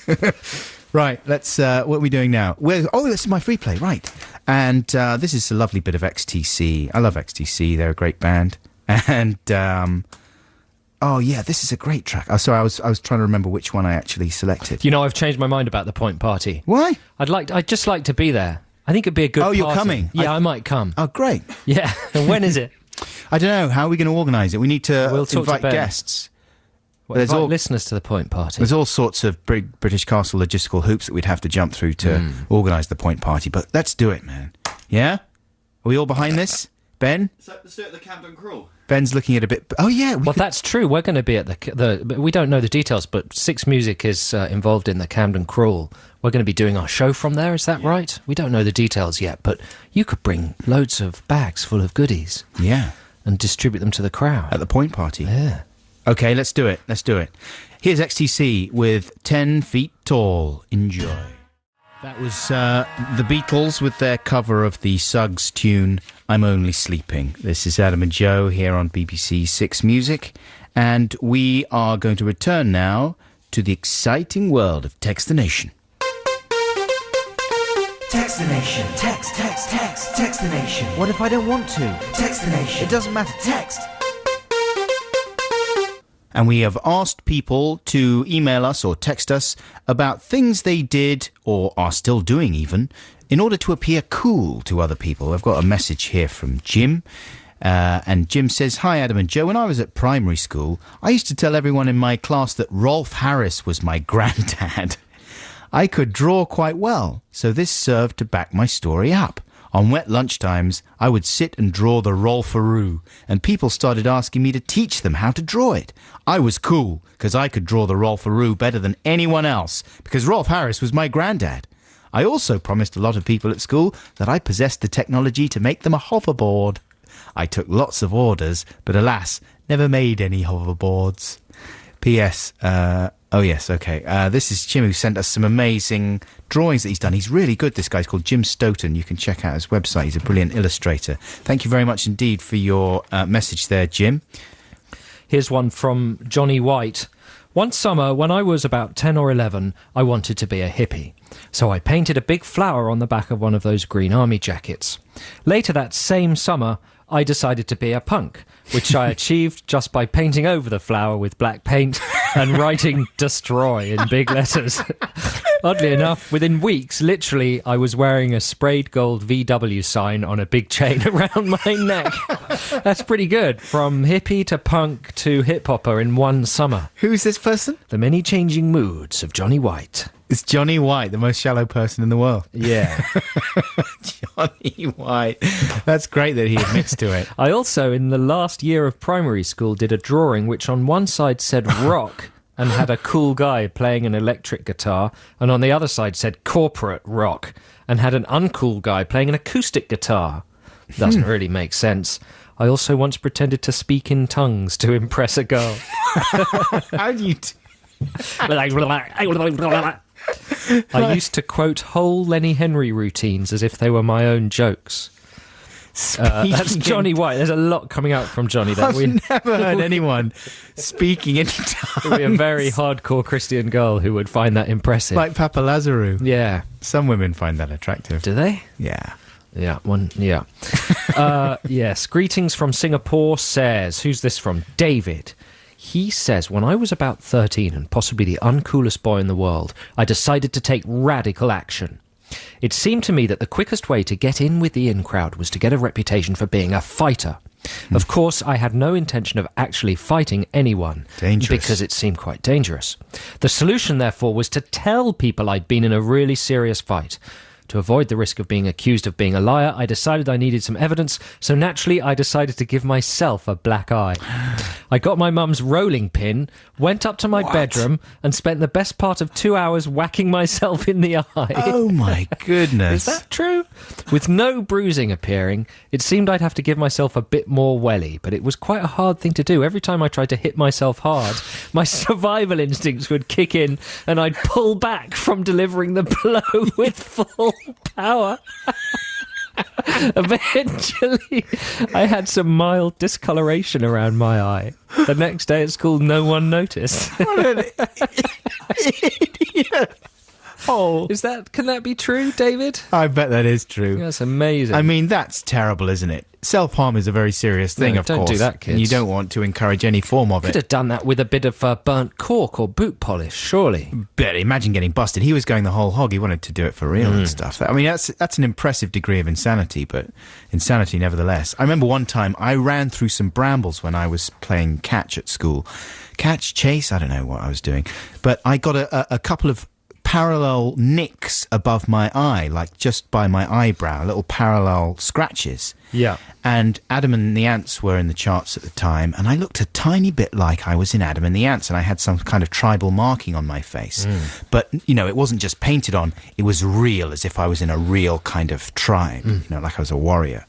Right, let's. What are we doing now? This is my free play, right? And this is a lovely bit of XTC. I love XTC. They're a great band. And this is a great track. Oh, sorry, I was trying to remember which one I actually selected. You know, I've changed my mind about the point party. Why? I'd just like to be there. I think it'd be a good party. Oh, you're coming? Yeah, I might come. Oh, great. Yeah. And when is it? I don't know. How are we going to organise it? We need to We'll talk to invite Ben. guests. Well, invite listeners to the point party. There's all sorts of British Castle logistical hoops that we'd have to jump through to organise the point party. But let's do it, man. Yeah? Are we all behind this? Ben? So let's do it at the Camden Crawl. Ben's looking at a bit... Oh, yeah. Well, that's true. We're going to be at the... We don't know the details, but Six Music is involved in the Camden Crawl. We're going to be doing our show from there, is that right? We don't know the details yet, but you could bring loads of bags full of goodies. Yeah. And distribute them to the crowd. At the point party. Yeah. Okay, let's do it. Here's XTC with 10 Feet Tall. Enjoy. That was the Beatles with their cover of the Suggs tune, I'm Only Sleeping. This is Adam and Joe here on BBC Six Music, and we are going to return now to the exciting world of Text the Nation. Text the nation. Text the nation. What if I don't want to? Text the nation. It doesn't matter. Text. And we have asked people to email us or text us about things they did, or are still doing even, in order to appear cool to other people. I've got a message here from Jim. And Jim says, "Hi, Adam and Joe. When I was at primary school, I used to tell everyone in my class that Rolf Harris was my granddad. I could draw quite well, so this served to back my story up. On wet lunchtimes, I would sit and draw the Rolfaroo, and people started asking me to teach them how to draw it. I was cool, because I could draw the Rolfaroo better than anyone else, because Rolf Harris was my granddad. I also promised a lot of people at school that I possessed the technology to make them a hoverboard. I took lots of orders, but alas, never made any hoverboards. P.S. This is Jim, who sent us some amazing drawings that he's done. He's really good, this guy's called Jim Stoughton. You can check out his website. He's a brilliant illustrator. Thank you very much indeed for your message there, Jim. Here's one from Johnny White. One summer, when I was about 10 or 11, I wanted to be a hippie. So I painted a big flower on the back of one of those green army jackets. Later that same summer, I decided to be a punk, which I achieved just by painting over the flower with black paint and writing "Destroy" in big letters. Oddly enough, within weeks, literally, I was wearing a sprayed gold VW sign on a big chain around my neck. That's pretty good. From hippie to punk to hip-hopper in one summer. Who's this person? The many changing moods of Johnny White. It's Johnny White, the most shallow person in the world. Yeah. Johnny White. That's great that he admits to it. I also, in the last year of primary school, did a drawing which on one side said rock and had a cool guy playing an electric guitar, and on the other side said corporate rock and had an uncool guy playing an acoustic guitar. Doesn't really make sense. I also once pretended to speak in tongues to impress a girl. How do you... I used to quote whole Lenny Henry routines as if they were my own jokes. That's Johnny White. There's a lot coming out from Johnny there. I've never heard anyone speaking in tongues. It would be a very hardcore Christian girl who would find that impressive. Like Papa Lazarou. Yeah. Some women find that attractive. Do they? Yeah. Yeah, yes. Greetings from Singapore says, who's this from? David. He says, when I was about 13 and possibly the uncoolest boy in the world, I decided to take radical action. It seemed to me that the quickest way to get in with the in crowd was to get a reputation for being a fighter. Of course, I had no intention of actually fighting anyone. Dangerous. Because it seemed quite dangerous. The solution, therefore, was to tell people I'd been in a really serious fight. To avoid the risk of being accused of being a liar, I decided I needed some evidence, so naturally I decided to give myself a black eye. I got my mum's rolling pin, went up to my bedroom, and spent the best part of 2 hours whacking myself in the eye. Oh my goodness. Is that true? With no bruising appearing, it seemed I'd have to give myself a bit more welly, but it was quite a hard thing to do. Every time I tried to hit myself hard, my survival instincts would kick in, and I'd pull back from delivering the blow with full power. Eventually, I had some mild discoloration around my eye. The next day at school, no one noticed. Oh, can that be true, David? I bet that is true. That's amazing. I mean, that's terrible, isn't it? Self-harm is a very serious thing, of course. Don't do that, kids. And you don't want to encourage any form of Could it. have done that with a bit of burnt cork or boot polish, surely. But imagine getting busted. He was going the whole hog. He wanted to do it for real and stuff. I mean, that's an impressive degree of insanity, but insanity nevertheless. I remember one time I ran through some brambles when I was playing catch at school. Catch, chase, I don't know what I was doing. But I got a couple of parallel nicks above my eye, like just by my eyebrow, little parallel scratches. Yeah. And Adam and the Ants were in the charts at the time, and I looked a tiny bit like I was in Adam and the Ants, and I had some kind of tribal marking on my face. But, you know, it wasn't just painted on, it was real, as if I was in a real kind of tribe, you know, like I was a warrior.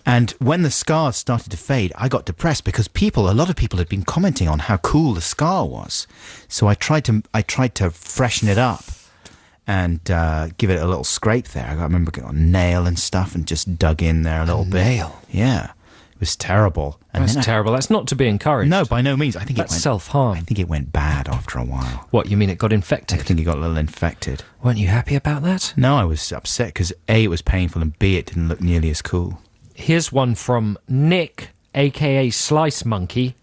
And when the scars started to fade, I got depressed because a lot of people had been commenting on how cool the scar was. So I tried to freshen it up and give it a little scrape there. I remember getting a nail and stuff and just dug in there a little bit. Nail? Yeah. It was terrible. And That's terrible. That's not to be encouraged. No, by no means. That's self-harm. I think it went bad after a while. What, you mean it got infected? I think it got a little infected. Weren't you happy about that? No, I was upset because A, it was painful, and B, it didn't look nearly as cool. Here's one from Nick, a.k.a. Slice Monkey.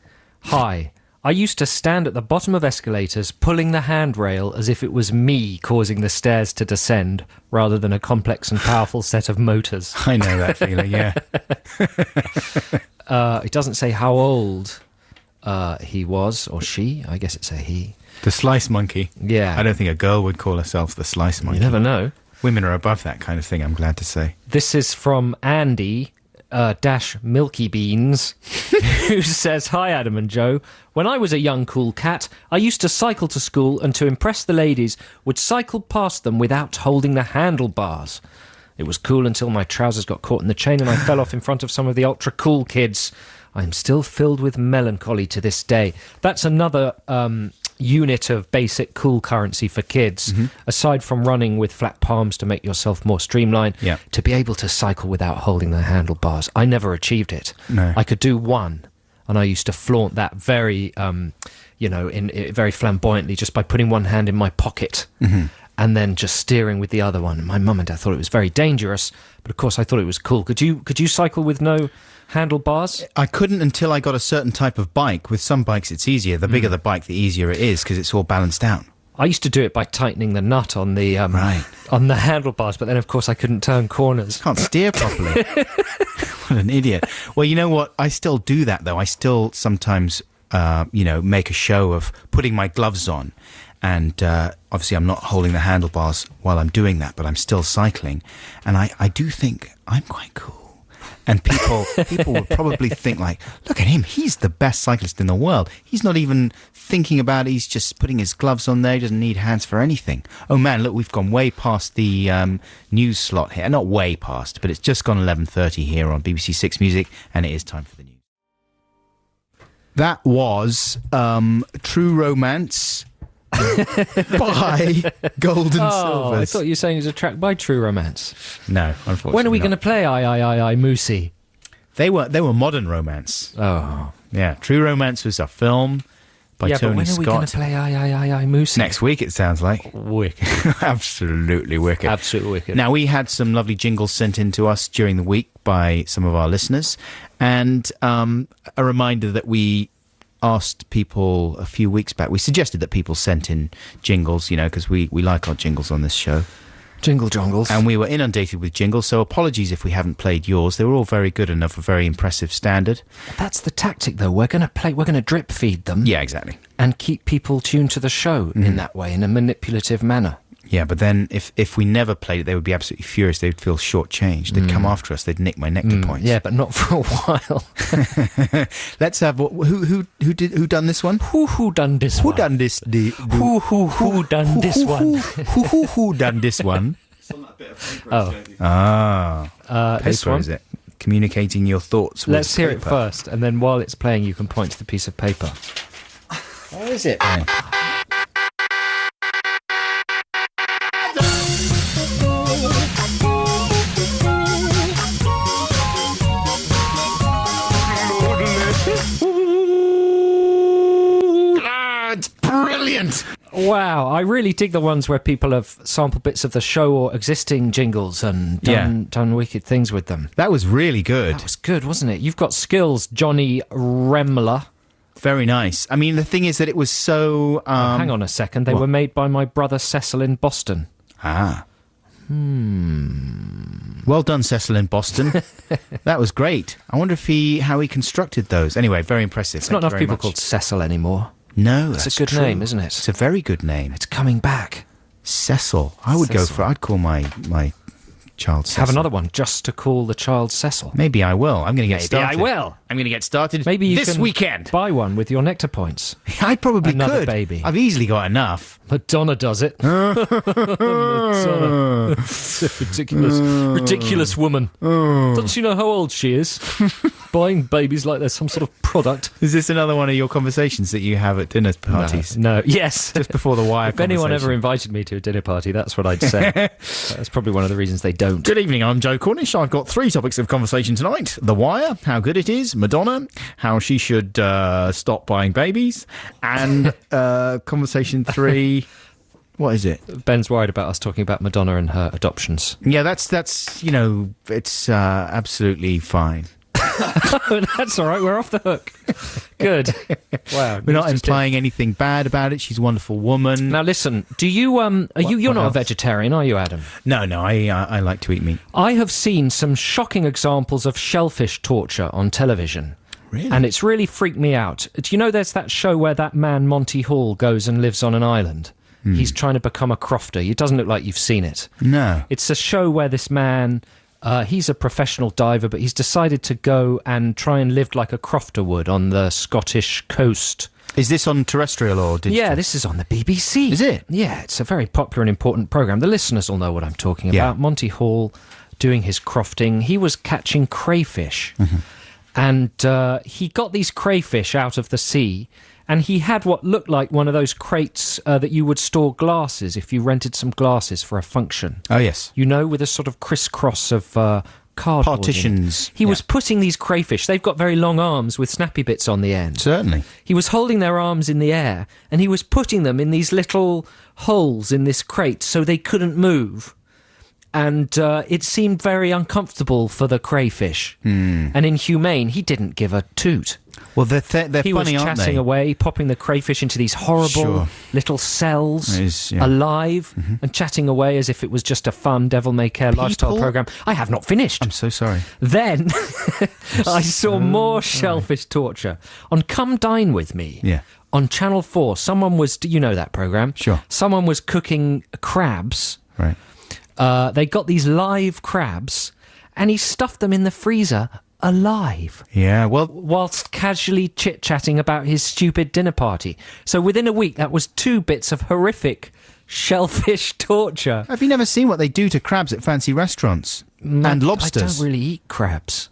Hi. I used to stand at the bottom of escalators, pulling the handrail as if it was me causing the stairs to descend, rather than a complex and powerful set of motors. I know that feeling, yeah. It doesn't say how old he was, or she. I guess it's a he. The Slice Monkey. Yeah. I don't think a girl would call herself the Slice Monkey. You never know. Women are above that kind of thing, I'm glad to say. This is from Andy, dash Milky Beans, who says, Hi, Adam and Joe. When I was a young cool cat, I used to cycle to school and to impress the ladies, would cycle past them without holding the handlebars. It was cool until my trousers got caught in the chain and I fell off in front of some of the ultra-cool kids. I am still filled with melancholy to this day. That's another unit of basic cool currency for kids. Aside from running with flat palms to make yourself more streamlined, to be able to cycle without holding the handlebars. I never achieved it. No. I could do one, and I used to flaunt that very, very flamboyantly, just by putting one hand in my pocket and then just steering with the other one. My mum and dad thought it was very dangerous, but of course I thought it was cool. Could you cycle with no handlebars? I couldn't until I got a certain type of bike. With some bikes it's easier. The bigger the bike, the easier it is because it's all balanced out. I used to do it by tightening the nut on the on the handlebars, but then of course I couldn't turn corners. Can't steer properly. What an idiot. Well, you know what? I still do that though. I still sometimes make a show of putting my gloves on. And obviously I'm not holding the handlebars while I'm doing that, but I'm still cycling. And I do think I'm quite cool. And people would probably think like, look at him, he's the best cyclist in the world. He's not even thinking about it, he's just putting his gloves on there, he doesn't need hands for anything. Oh man, look, we've gone way past the news slot here. Not way past, but it's just gone 11:30 here on BBC Six Music, and it is time for the news. That was True Romance by Gold and Silvers. I thought you were saying it was a track by True Romance. No, unfortunately. When are we going to play I, Moosey? They were modern romance. Oh. Yeah, True Romance was a film by Tony Scott. When are we going to play I, Moosey? Next week, it sounds like. Wicked. Absolutely wicked. Absolutely wicked. Now, we had some lovely jingles sent in to us during the week by some of our listeners, and a reminder that we asked people a few weeks back. We suggested that people sent in jingles, because we like our jingles on this show. Jingle jongles. And we were inundated with jingles, so apologies if we haven't played yours. They were all very good and of a very impressive standard. That's the tactic, though. We're going to drip feed them. Yeah, exactly. And keep people tuned to the show in that way, in a manipulative manner. Yeah, but then if we never played it, they would be absolutely furious. They'd feel shortchanged. They'd come after us. They'd nick my Nectar points. Yeah, but not for a while. Let's have who done this one? Who done this Who one? done this? Who done this one? Who done this one? It's on that bit of paper. Paper, this one? is it? Communicating your thoughts with Let's hear it paper. first, and then while it's playing, you can point to the piece of paper. What is it then? Wow, I really dig the ones where people have sampled bits of the show or existing jingles and done wicked things with them. That was really good. That was good, wasn't it? You've got skills, Johnny Remler. Very nice. I mean, the thing is that it was so... hang on a second. They were made by my brother Cecil in Boston. Ah. Well done, Cecil in Boston. That was great. I wonder how he constructed those. Anyway, very impressive. It's not enough people called Cecil anymore. No, It's that's a good true. name, isn't it? It's a very good name. It's coming back. Cecil. I would go for... I'd call my child Cecil. Have another one just to call the child Cecil. Maybe I will. I'm going to get started. I will. I'm going to get started Maybe you this can weekend. buy one with your Nectar points. I probably Another could. baby. I've easily got enough. Madonna does it. Madonna. Ridiculous woman. Doesn't she know how old she is? Buying babies like they're some sort of product. Is this another one of your conversations that you have at dinner parties? No. Yes. Just before the wire If anyone conversation. ever invited me to a dinner party, that's what I'd say. That's probably one of the reasons they don't. Good evening, I'm Joe Cornish. I've got 3 topics of conversation tonight. The Wire, how good it is, Madonna, how she should stop buying babies, and conversation 3, what is it? Ben's worried about us talking about Madonna and her adoptions. Yeah, that's it's absolutely fine. That's all right, we're off the hook. Good. Wow. We're not implying anything bad about it. She's a wonderful woman. Now listen, do you you're not else? a vegetarian, are you, Adam? No, I like to eat meat. I have seen some shocking examples of shellfish torture on television. Really? And it's really freaked me out. Do you know there's that show where that man Monty Hall goes and lives on an island? He's trying to become a crofter. It doesn't look like you've seen it. No. It's a show where this man, he's a professional diver, but he's decided to go and try and live like a crofter would on the Scottish coast. Is this on terrestrial or digital? Yeah, this is on the BBC. Is it? Yeah, it's a very popular and important programme. The listeners will know what I'm talking Yeah. about. Monty Hall doing his crofting. He was catching crayfish. And he got these crayfish out of the sea, and he had what looked like one of those crates that you would store glasses if you rented some glasses for a function. Oh, yes. You know, with a sort of crisscross of cardboard. Partitions. He was putting these crayfish, they've got very long arms with snappy bits on the end. Certainly. He was holding their arms in the air, and he was putting them in these little holes in this crate so they couldn't move. And it seemed very uncomfortable for the crayfish. And inhumane. He didn't give a toot. Well, they're He was funny, aren't chatting they? away, popping the crayfish into these horrible Sure. little cells, It is, yeah. alive, and chatting away as if it was just a fun devil-may-care lifestyle programme. I have not finished. I'm so sorry. Then I saw more shellfish torture on Come Dine With Me. Yeah. On Channel 4, someone was... Do you know that programme? Sure. Someone was cooking crabs. Right. They got these live crabs, and he stuffed them in the freezer alive Yeah, well, whilst casually chit-chatting about his stupid dinner party. So within a week, that was 2 bits of horrific shellfish torture. have you never seen what they do to crabs at fancy restaurants? And lobsters? I don't really eat crabs.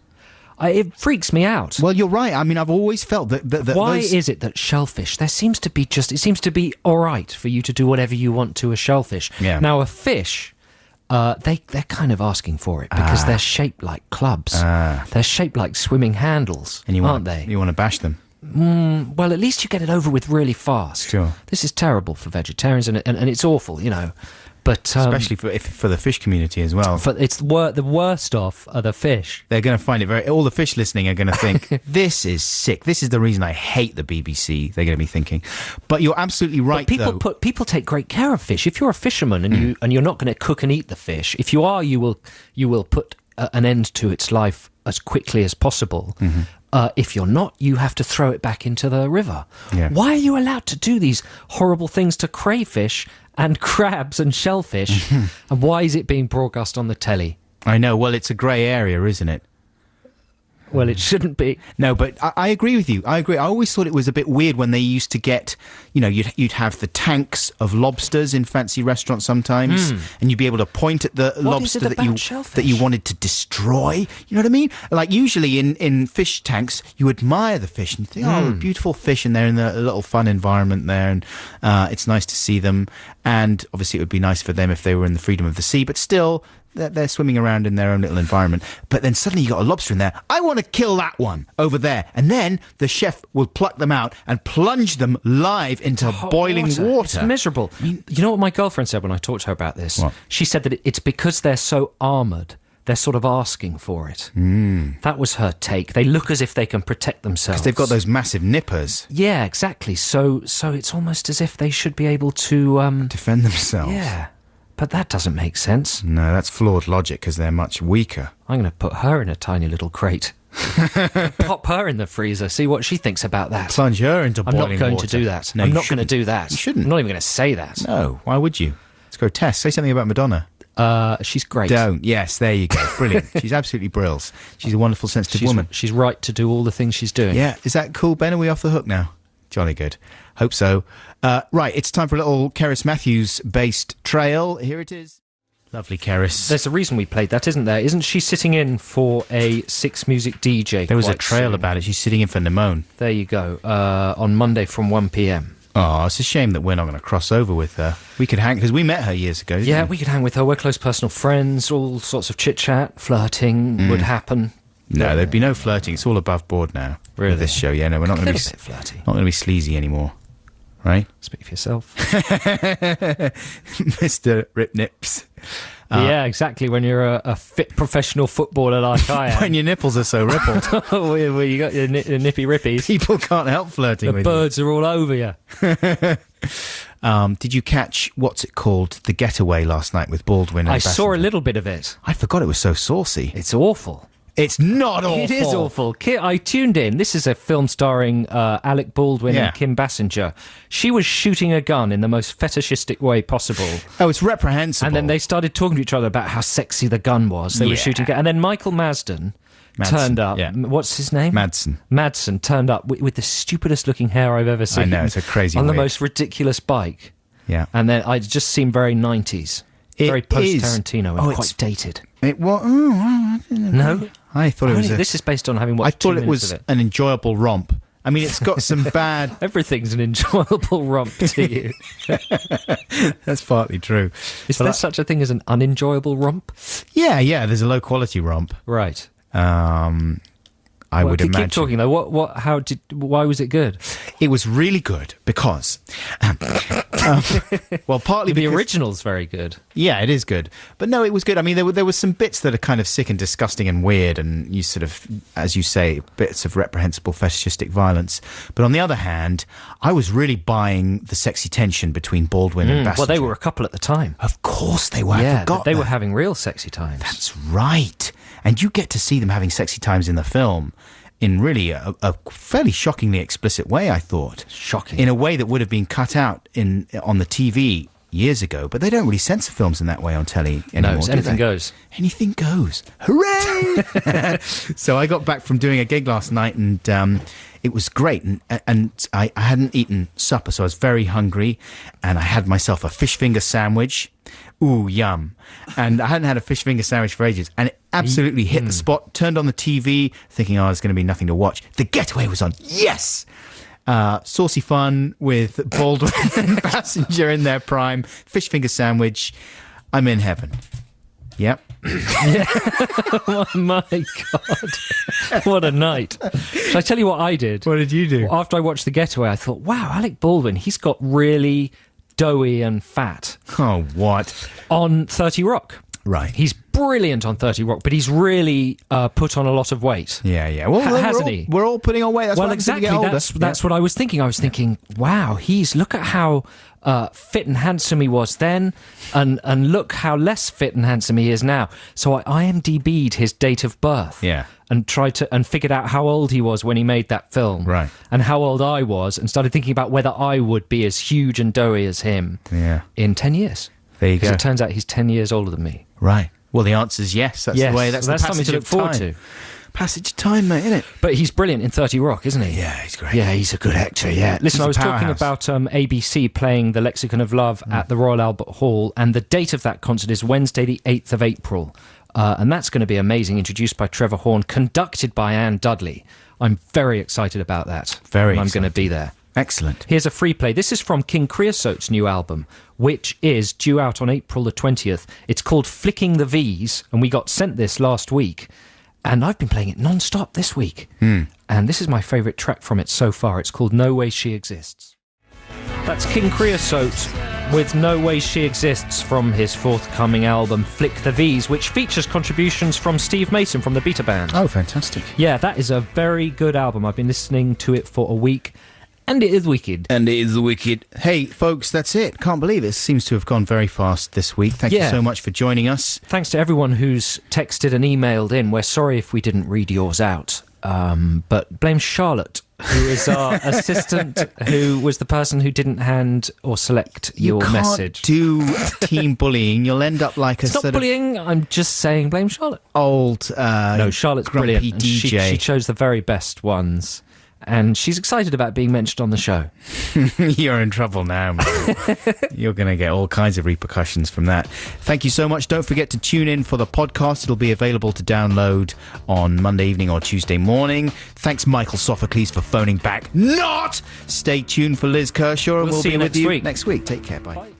It freaks me out. Well, you're right. I mean, I've always felt that Why those... is it that shellfish, it seems to be all right for you to do whatever you want to a shellfish. Yeah. Now, a fish... they're kind of asking for it because they're shaped like clubs. They're shaped like swimming handles, and aren't they? You want to bash them. Well, at least you get it over with really fast. Sure. This is terrible for vegetarians, and it's awful, you know. But Especially for the fish community as well. it's the worst off are the fish. They're going to find it all the fish listening are going to think, this is sick. This is the reason I hate the BBC. They're going to be thinking. But you're absolutely right, But people take great care of fish. If you're a fisherman and you're not going to cook and eat the fish, if you are, you will put an end to its life as quickly as possible. If you're not, you have to throw it back into the river. Yeah. Why are you allowed to do these horrible things to crayfish and crabs and shellfish? And why is it being broadcast on the telly? I know. Well, it's a grey area, isn't it? Well, it shouldn't be. No, but I agree with you. I agree. I always thought it was a bit weird when they used to get, you'd have the tanks of lobsters in fancy restaurants sometimes, and you'd be able to point at the lobster that you wanted to destroy. You know what I mean? Like usually in fish tanks, you admire the fish and you think, oh, beautiful fish, and they're in a little fun environment there, and it's nice to see them. And obviously, it would be nice for them if they were in the freedom of the sea, but still, they're swimming around in their own little environment. But then suddenly you got a lobster in there. I want to kill that one over there. And then the chef will pluck them out and plunge them live into boiling water. It's miserable. You know what my girlfriend said when I talked to her about this? What? She said that it's because they're so armoured. They're sort of asking for it. That was her take. They look as if they can protect themselves. Because they've got those massive nippers. Yeah, exactly. So it's almost as if they should be able to... Defend themselves. Yeah. But that doesn't make sense. No, that's flawed logic because they're much weaker. I'm going to put her in a tiny little crate. Pop her in the freezer, see what she thinks about that. Plunge her into boiling water. I'm not going to do that. No, I'm you not going to shouldn't. do that. You shouldn't. I'm not even going to say that. No, why would you? It's grotesque. Say something about Madonna. She's great. Don't. Yes, there you go. Brilliant. She's absolutely brills. She's a wonderful, sensitive woman. She's right to do all the things she's doing. Yeah. Is that cool, Ben? Are we off the hook now? Jolly good. Hope so. Right, it's time for a little Cerys Matthews-based trail. Here it is. Lovely Cerys. There's a reason we played that, isn't there? Isn't she sitting in for a Six Music DJ? There was a quite trail soon? about it. She's sitting in for Nimone. There you go. On Monday from 1 p.m. Oh, it's a shame that we're not going to cross over with her. We could hang, because we met her years ago. Yeah, didn't we could hang with her. We're close personal friends. All sorts of chit-chat, flirting would happen. No, there'd be no flirting. It's all above board now. Really? With this show, yeah. No, we're not A going to little be bit flirty. not going to be sleazy anymore, right? Speak for yourself. Mr. Rip Nips. Yeah, exactly. When you're a fit professional footballer like I am. When your nipples are so rippled, where you got your nippy rippies. people can't help flirting The with birds are all over you. you. Did you catch what's it called, The Getaway last night with Baldwin? And I saw a Bassinger? little bit of it. I forgot it was so saucy. It's awful. It's not awful. It is awful. I tuned in. This is a film starring Alec Baldwin Yeah. and Kim Basinger. She was shooting a gun in the most fetishistic way possible. Oh, it's reprehensible. And then they started talking to each other about how sexy the gun was. They were Yeah. shooting. And then Michael Madsen turned up. yeah. What's his name? Madsen turned up with the stupidest looking hair I've ever seen. I know, it's a crazy on the wig. most ridiculous bike. Yeah. And then I just seemed very 90s. Very It post is. Tarantino and Oh, quite it's- dated. It was. I didn't No? agree. I thought it was. This is based on having watched I thought 2 it minutes was of it. an enjoyable romp. I mean, it's got some bad. Everything's an enjoyable romp to you. That's partly true. Is But there such a thing as an unenjoyable romp? Yeah. There's a low quality romp. Right. I would keep imagine. talking though. Why was it good? It was really good because, well, partly The because original's very good. yeah, it is good, but no, it was good. I mean, there were some bits that are kind of sick and disgusting and weird, and you sort of, as you say, bits of reprehensible fetishistic violence. But on the other hand, I was really buying the sexy tension between Baldwin and Bassinger. Well, they were a couple at the time. Of course they were. I Yeah, forgot they were that. having real sexy times. That's right. And you get to see them having sexy times in the film in really a fairly shockingly explicit way, I thought. Shocking. In a way that would have been cut out on the TV years ago, but they don't really censor films in that way on telly anymore. No, do anything they? goes. Anything goes. Hooray! So I got back from doing a gig last night and it was great. And I hadn't eaten supper, so I was very hungry. And I had myself a fish finger sandwich. Ooh, yum. And I hadn't had a fish finger sandwich for ages. And it absolutely hit the spot. Turned on the TV, thinking, oh, there's going to be nothing to watch. The Getaway was on. Yes! Saucy fun with Baldwin and Bassinger in their prime. Fish finger sandwich. I'm in heaven. Yep. Oh my God. What a night. Shall I tell you what I did? What did you do? After I watched The Getaway, I thought, wow, Alec Baldwin, he's got really doughy and fat Oh, what? on 30 Rock. Right. He's brilliant on 30 Rock, but he's really put on a lot of weight. Yeah. Well, Hasn't we're all, he? We're all putting on weight. That's Well, what happens when you exactly. get older. That's what I was thinking. I was thinking, wow, look at how fit and handsome he was then, and look how less fit and handsome he is now. So I IMDb'd his date of birth. Yeah. And figured out how old he was when he made that film. Right. And how old I was, and started thinking about whether I would be as huge and doughy as him. Yeah. In 10 years. There you Because go. it turns out he's 10 years older than me. Right. Well, the answer is yes. That's Yes. the way. That's the something passage to look of forward time. to. Passage of time, mate, isn't it? But he's brilliant in 30 Rock, isn't he? Yeah, he's great. Yeah, he's a good actor, yeah. Listen, He's I a was talking powerhouse. about ABC playing the Lexicon of Love at the Royal Albert Hall, and the date of that concert is Wednesday, the 8th of April. And that's going to be amazing, introduced by Trevor Horn, conducted by Anne Dudley. I'm very excited about that. Very And I'm going to excited. be there. Excellent. Here's a free play. This is from King Creosote's new album, which is due out on April the 20th. It's called Flicking the V's, and we got sent this last week, and I've been playing it non-stop this week. And this is my favourite track from it so far. It's called No Way She Exists. That's King Creosote with No Way She Exists from his forthcoming album Flick the V's, which features contributions from Steve Mason from the Beta Band. Oh, fantastic. Yeah, that is a very good album. I've been listening to it for a week, and it is wicked. And it is wicked. Hey, folks, that's it. Can't believe it. Seems to have gone very fast this week. Thank you so much for joining us. Thanks to everyone who's texted and emailed in. We're sorry if we didn't read yours out, but blame Charlotte, who is our assistant, who was the person who didn't hand or select your message. You can't do team bullying. You'll end up like It's not bullying. I'm just saying blame Charlotte. Old no, Charlotte's grumpy brilliant. And DJ. she chose the very best ones. And she's excited about being mentioned on the show. You're in trouble now, man. You're going to get all kinds of repercussions from that. Thank you so much. Don't forget to tune in for the podcast. It'll be available to download on Monday evening or Tuesday morning. Thanks, Michael Sophocles, for phoning back. Stay tuned for Liz Kershaw, and we'll see be you with next you week. next week. Take care. Bye. Bye.